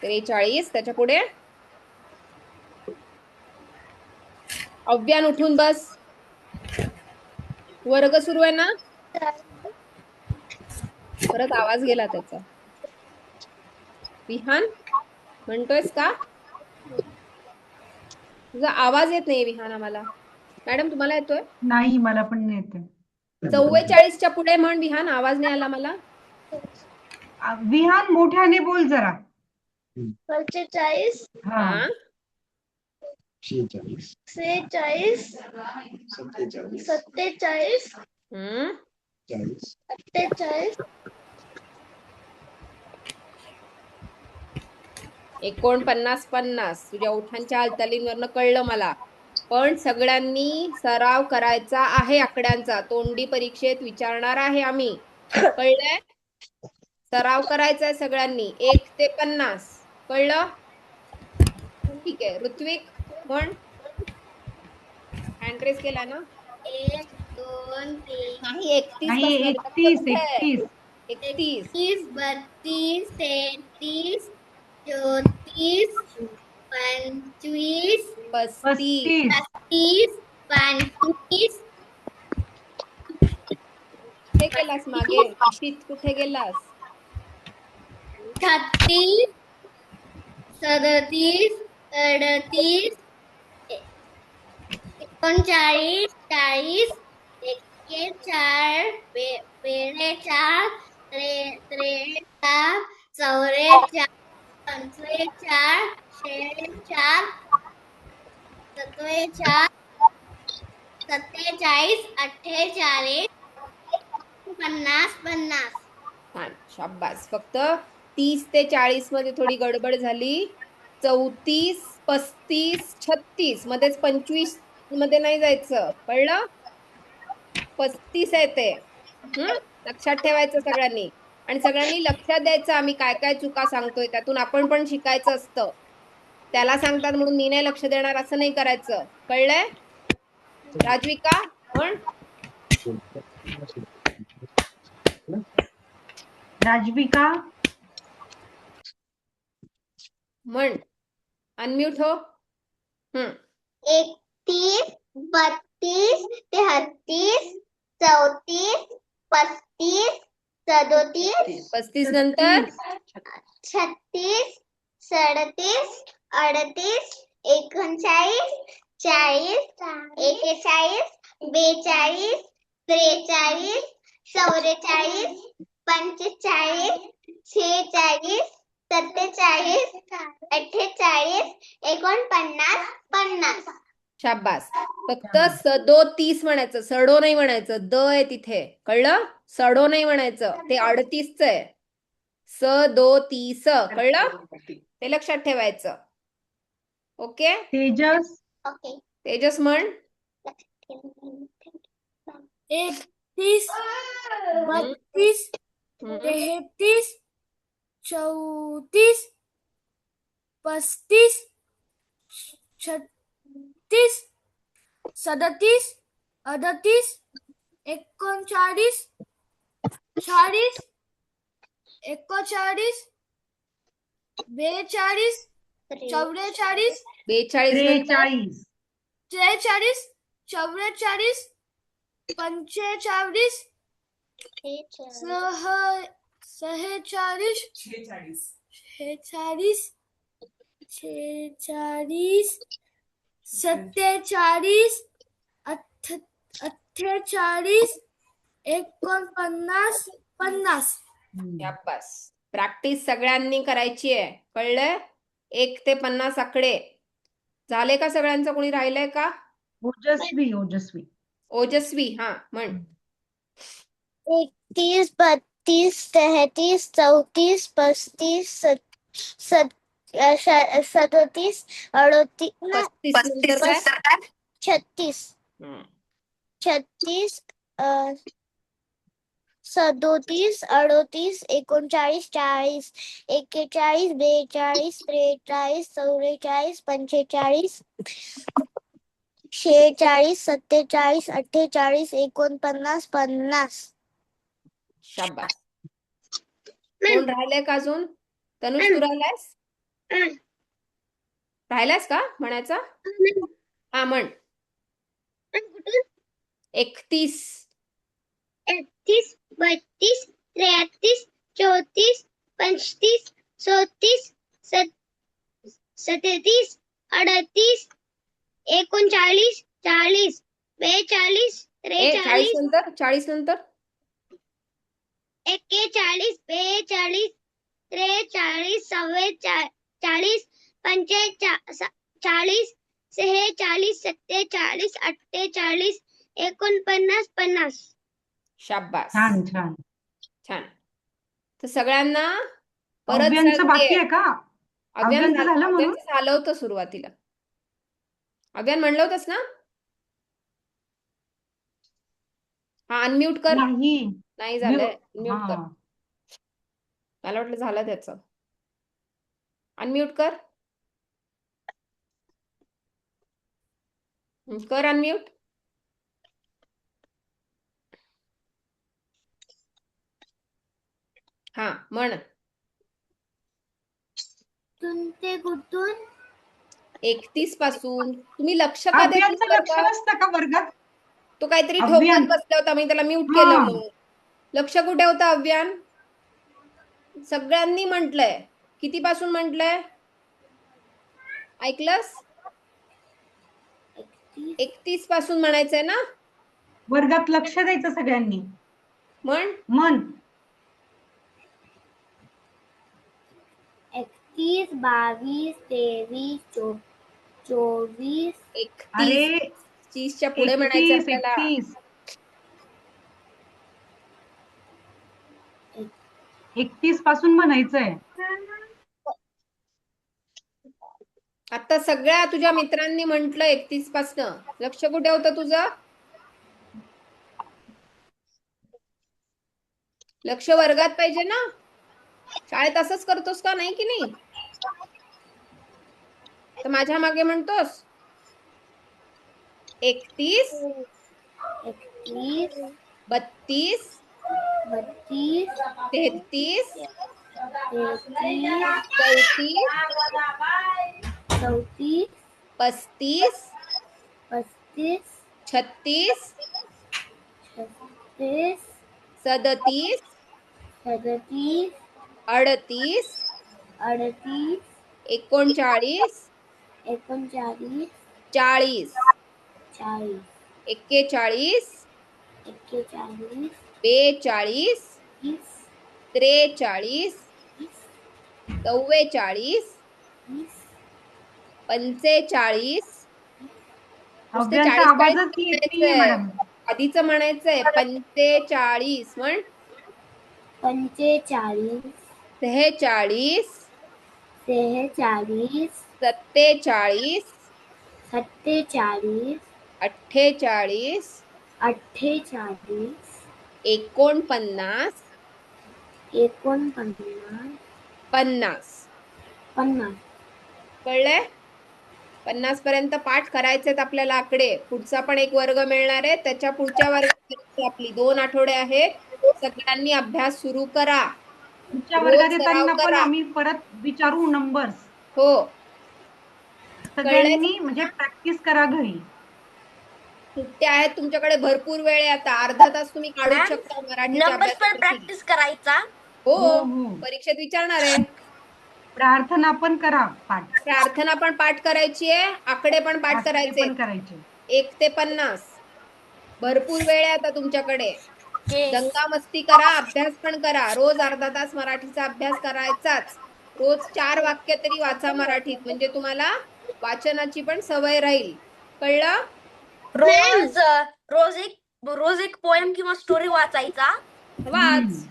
S1: 43. त्याच्या पुढे अव्यान उठून बस. वर्ग सुरू आहे ना. परत आवाज गेला त्याचा. विहान म्हणतोयस का? तुझा आवाज येत नाही विहान आम्हाला. मॅडम तुम्हाला येतोय?
S3: नाही मला पण नाही येते.
S1: 44च्या पुढे म्हण विहान. आवाज नाही आला मला.
S3: विहान मोठ्याने बोल जरा.
S6: 45,
S3: हा
S1: हा
S4: 46,
S6: 46,
S4: 47,
S6: 47,
S1: हम्म
S4: 40,
S6: 48,
S1: 49, 50. तुझ्या ओठांच्या हालचालींवरनं कळलं मला. पण सगळ्यांनी सराव करायचा आहे आकड्यांचा. तोंडी परीक्षेत विचारणार आहे आम्ही. कळलंय? सराव करायचा आहे सगळ्यांनी. 1 ते 50. कळलं? ठीक आहे. ऋत्विक म्हण. हँड रेस केला ना.
S6: 1, 2, 3,
S1: नाही 31
S3: नाही
S1: पासून. लक्ष
S3: 31
S1: कुठे आहे?
S3: 31
S1: 31.
S6: 32, 33, 34, 25,
S1: 35.
S3: 35
S6: 30, 35,
S1: कुठे गेलास मागे? इशित कुठे गेलास?
S6: 36, 37, 38, 39, 40, 41, 42, 43, 44, 45, 46, 47, 47, 48, 50, 50.
S1: छान. शाब्बास. फक्त 30 ते 40 मध्ये थोडी गडबड झाली. 34, 35, 36 मध्येच 25 मध्ये नाही जायचं. कळलं? 35 आहे ते. लक्षात ठेवायचं सगळ्यांनी. आणि सगळ्यांनी लक्षात द्यायचं आम्ही काय काय चुका सांगतोय. त्यातून आपण पण शिकायचं असतं. त्याला सांगतात म्हणून मी नाही लक्ष देणार असं नाही करायचं. कळलंय? राजविका म्हण.
S3: राजविका
S1: म्हण. अनम्यूट हो.
S6: 31, 32, 33, 34, 35, 37,
S1: 35 नंतर
S6: 36, 37, 38, 39, 40, 41, 42, 43, 44, 45, 46, 47, 48, 49, 50.
S1: शाब्बास. फक्त सदो 30 म्हणायचं. सडो नाही म्हणायचं. द आहे तिथे. कळलं? सडो नाही म्हणायचं. ते 38च आहे. सदो 30. कळलं? ते लक्षात ठेवायचं. ओके.
S3: तेजस
S6: ओके.
S1: तेजस म्हण.
S2: 32, 32,
S1: हम्म.
S2: 33, 34, 35, 36, 37, 38, 39, 40, 41, 42, 44,
S1: 42 नंतर
S3: 43,
S2: 43, 44, 45, 46, 46, 46, 47, 48, 49, 50.
S1: शाबास. प्रॅक्टिस सगळ्यांनी करायची आहे, कळलंय? 1 ते 50 आकडे झाले का सगळ्यांचं? कोणी राहिलंय का?
S3: ओजस्वी ओजस्वी
S1: ओजस्वी, हा म्हण.
S5: 31, 32, 33, 34, 35, 37, 38,
S1: 35 नंतर काय?
S5: 36,
S1: हम्म.
S5: 36, 37, 38, 39, 40, 41, 42, 43, 44, 45, 46, 47, 48, 49, 50.
S1: शाबास. कोण राहिलंय का अजून? तनुष, तू राहिलायस? राहिलायस का म्हणायचा? हा म्हण. 31,
S6: 31, 32, 33, 34, 35, 36, 37, 38, 39, 40, 42,
S1: 40
S6: 43,
S1: नंतर, 40 नंतर
S6: 41, 42, 43, 44, 45, 46, 46, 47, 48, 49, 50.
S1: शाबास.
S3: छान छान.
S1: छान. तर सगळ्यांना परत
S3: अव्यांचं बाकी
S1: सांगते.
S3: आहे का?
S1: अव्यान
S3: अव्यांचं झालं म्हणून?
S1: अव्यांचं झालं होतं सुरुवातीला. अव्यान म्हणलं होतंस ना? हा, अनम्यूट कर.
S3: नाही.
S1: नाही झालंय, म्यूट कर.
S3: हा.
S1: मला वाटलं झालं त्याचं. अनम्यूट कर. कर अनम्यूट. हा म्हण.
S6: तुमचे कुठून
S1: 31 पासून. तुम्ही लक्ष का देत नाही
S3: अव्यांचं
S1: बरं
S3: लक्ष
S1: का?
S3: नसतं का वर्गात?
S1: तो काहीतरी
S3: अव्यान.
S1: ठोकत बसला होता, मी त्याला म्यूट
S3: हा.
S1: केलं मग. लक्ष कुठे होतं अव्यान? सगळ्यांनी म्हटलंय. किती पासून म्हटलंय? ऐकलंस? 31 पासून म्हणायचंय ना?
S3: वर्गात लक्ष द्यायचं सगळ्यांनी.
S1: म्हण.
S3: मन.
S6: 31, 22, 23, 24,
S1: 31.
S3: अरे
S1: 30च्या पुढे म्हणायचं
S3: 31,
S1: आपल्याला.
S3: 31. 31 पासून म्हणायचंय.
S1: आता सगळ्या तुझ्या मित्रांनी म्हंटल 31 पासन. लक्ष कुठे होतं तुझं? लक्ष वर्गात पाहिजे ना? शाळेत असंच करतोस का? नाही की नाही? तर माझ्या मागे म्हणतोस 31,
S6: 31,
S1: 32,
S6: 32,
S1: 33,
S6: 33,
S1: 34,
S6: 34,
S1: 35,
S6: 35,
S1: 36,
S6: 36,
S1: 37,
S6: 37,
S1: 38,
S6: 38,
S1: 39,
S6: 39,
S1: 40,
S6: 40,
S1: 41,
S6: 41,
S1: 42,
S6: 20,
S1: 43, 44,
S6: 20,
S1: 45. नुसते
S3: अव्यांचा
S1: 40
S3: आवाजच येत नाहीये
S1: म्हणायचंय.
S3: मॅडम.
S1: आधीच म्हणायचंय 45. म्हण.
S6: 45,
S1: 46,
S6: 46,
S1: 47,
S6: 47,
S1: 48,
S6: 48,
S1: 49
S6: 49
S1: 50
S6: 50
S1: कळलंय? 50 पर्यंत पाठ करायचेत आपल्याला आकडे. पुढचा पण एक वर्ग मिळणार आहे, त्याच्या पुढच्या वर्गात आपली 2 आठवडे आहे. सगळ्यांनी अभ्यास सुरू करा.
S3: पुढच्या
S1: रोज
S3: वर्गात
S1: सराव
S3: येताना पण
S1: करा.
S3: आम्ही परत विचारू नंबर्स.
S1: हो,
S3: सगळ्यांनी म्हणजे प्रॅक्टिस करा घरी.
S1: सुट्ट्या आहेत तुमच्याकडे, भरपूर वेळ आहे आता. अर्धा तास तुम्ही काढू
S2: मॅम,
S1: शकता मराठीच्या
S2: नंबर्स पण
S1: अभ्यासासाठी.
S2: प्रॅक्टिस करायचा.
S1: हो,
S3: हो, हो.
S1: परीक्षेत विचारणार आहे.
S3: प्रार्थना पण करा पाठ.
S1: प्रार्थना पण पाठ करायची आहे, आकडे पण पाठ
S3: आकडे
S1: करायचे.
S3: पण करायचे.
S1: 1 ते 50 भरपूर वेळ आहे आता तुमच्याकडे.
S2: Yes.
S1: दंगा मस्ती करा, अभ्यास पण करा. रोज अर्धा तास मराठीचा अभ्यास करायचाच. रोज 4 वाक्य तरी वाचा मराठीत, म्हणजे तुम्हाला वाचनाची पण सवय राहील. कळलं?
S2: रोज एक पोएम किंवा स्टोरी वाचायचा.
S1: वाच.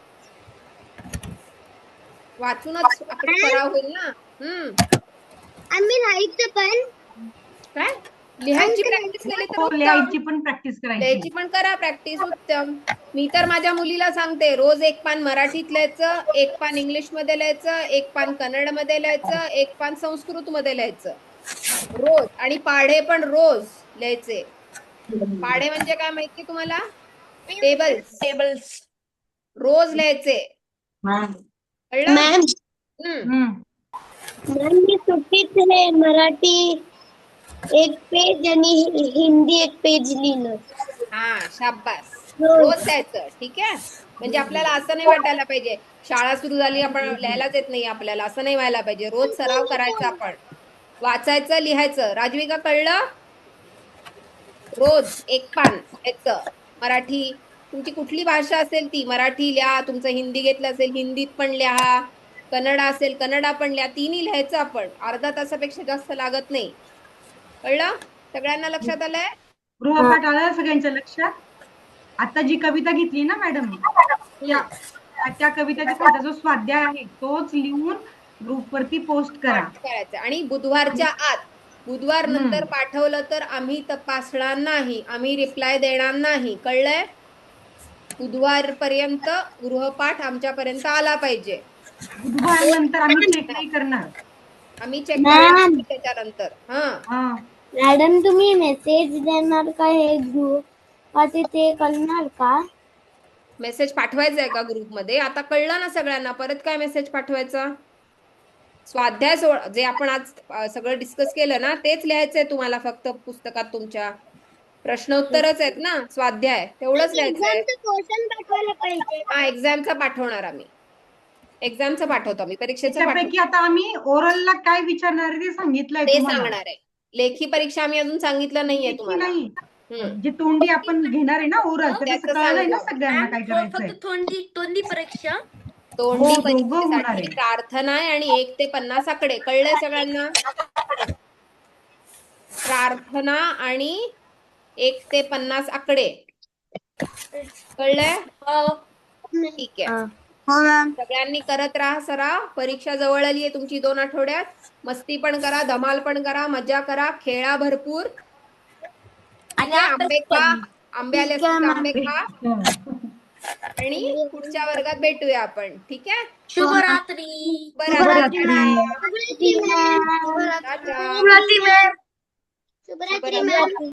S1: वाचूनच आपला सराव होईल ना.
S6: आम्ही राहायचं पण
S1: काय लिहायची प्रॅक्टिस केली तर
S3: हो,
S1: उत्तम.
S3: लिहायची पण प्रॅक्टिस
S1: लिहायची
S3: करायची.
S1: पण करा प्रॅक्टिस, उत्तम. मी तर माझ्या मुलीला सांगते, रोज 1 पान मराठीत लिहायचं, 1 पान इंग्लिश मध्ये लिहायचं, 1 पान कन्नड मध्ये लिहायचं, 1 पान संस्कृत मध्ये लिहायचं रोज. आणि पाढे पण रोज लिहायचे. पाढे म्हणजे काय माहिती तुम्हाला? टेबल्स रोज लिहायचे. कळलं?
S5: मॅम मॅम मी सुट्टीत आहे मराठी 1 पेज आणि हिंदी 1 पेज लिहिलं.
S1: हा, शाबास. रोज द्यायचं, ठीक आहे? म्हणजे आपल्याला असं नाही वाटायला पाहिजे शाळा सुरू झाली आपण लिहायलाच येत नाही आपल्याला, असं नाही व्हायला पाहिजे. रोज सराव करायचा, आपण वाचायचं, लिहायचं. राजविका, कळलं? रोज 1 पान लिहायचं मराठी. तुमची कुठली भाषा असेल ती, मराठी लिहा. तुमचं हिंदी घेतलं असेल हिंदीत पण लिहा, कन्नड असेल कन्नडा पण लिहा. तिन्ही लिहायचं आपण. अर्धा तासापेक्षा जास्त लागत नाही. कळलं? सगळ्यांना लक्षात आलंय?
S3: गृहपाठ आला सगळ्यांच्या लक्षात? आता जी कविता घेतली ना मॅडम, त्या कवितेच्या खालचा जो स्वाध्याय आहे तोच लिहून ग्रुप वरती पोस्ट करा.
S1: पाठ करायचं. आणि बुधवारच्या आत, बुधवार नंतर पाठवलं तर आम्ही तपासणार नाही, आम्ही रिप्लाय देणार नाही. कळलंय? बुधवार पर्यंत गृहपाठ आमच्यापर्यंत आला पाहिजे.
S3: बुधवार नंतर आम्ही चेक नाही करणार.
S1: आम्ही चेक करणार त्याच्यानंतर.
S6: मॅडम तुम्ही मेसेज देणार का हे ग्रुप ते करणार का?
S1: मेसेज पाठवायचा आहे का ग्रुपमध्ये? आता कळलं ना सगळ्यांना, परत काय मेसेज पाठवायचा? स्वाध्याय जे आपण आज सगळं डिस्कस केलं ना, तेच लिहायचंय तुम्हाला. फक्त पुस्तकात तुमच्या प्रश्न उत्तरच आहेत ना, स्वाध्याय तेवढंच लिहायचंय.
S6: क्वेश्चन पाठवायला पाहिजे.
S1: हा, एक्झामचा पाठवणार आम्ही. एक्झामचं पाठवतो आम्ही, परीक्षेचं
S3: त्याच्यापैकी आता आम्ही ओरलला काय विचारणार आहे ते सांगितलंय
S1: ते
S3: तुम्हाला.
S1: सांगणार आहे. लेखी परीक्षा आम्ही अजून सांगितलं नाहीये
S3: लेखी
S1: तुम्हाला.
S3: नाही, जे तोंडी आपण घेणार आहे ना ओरल, त्याचं कळलंय ना सगळ्यांना काय करायचंय.
S2: फक्त तोंडी परीक्षा.
S1: तोंडी
S3: हो, दोघं होणार
S1: परीक्षेसाठी
S3: आहे.
S1: प्रार्थना आहे आणि 1 ते 50 आकडे. कळलंय सगळ्यांना? प्रार्थना आणि 1 ते 50 आकडे. कळलंय? ठीक आहे. सगळ्यांनी करत राहा सराव. परीक्षा जवळ आली आहे तुमची 2 आठवड्यात. मस्ती पण करा, धमाल पण करा, मजा करा, खेळा भरपूर. आणि आंबे खा, आंबे आले असतील तर आंबे खा. आणि पुढच्या वर्गात भेटूया आपण, ठीक आहे?
S2: शुभरात्री.
S1: शुभरात्री.
S6: शुभरात्री मॅम.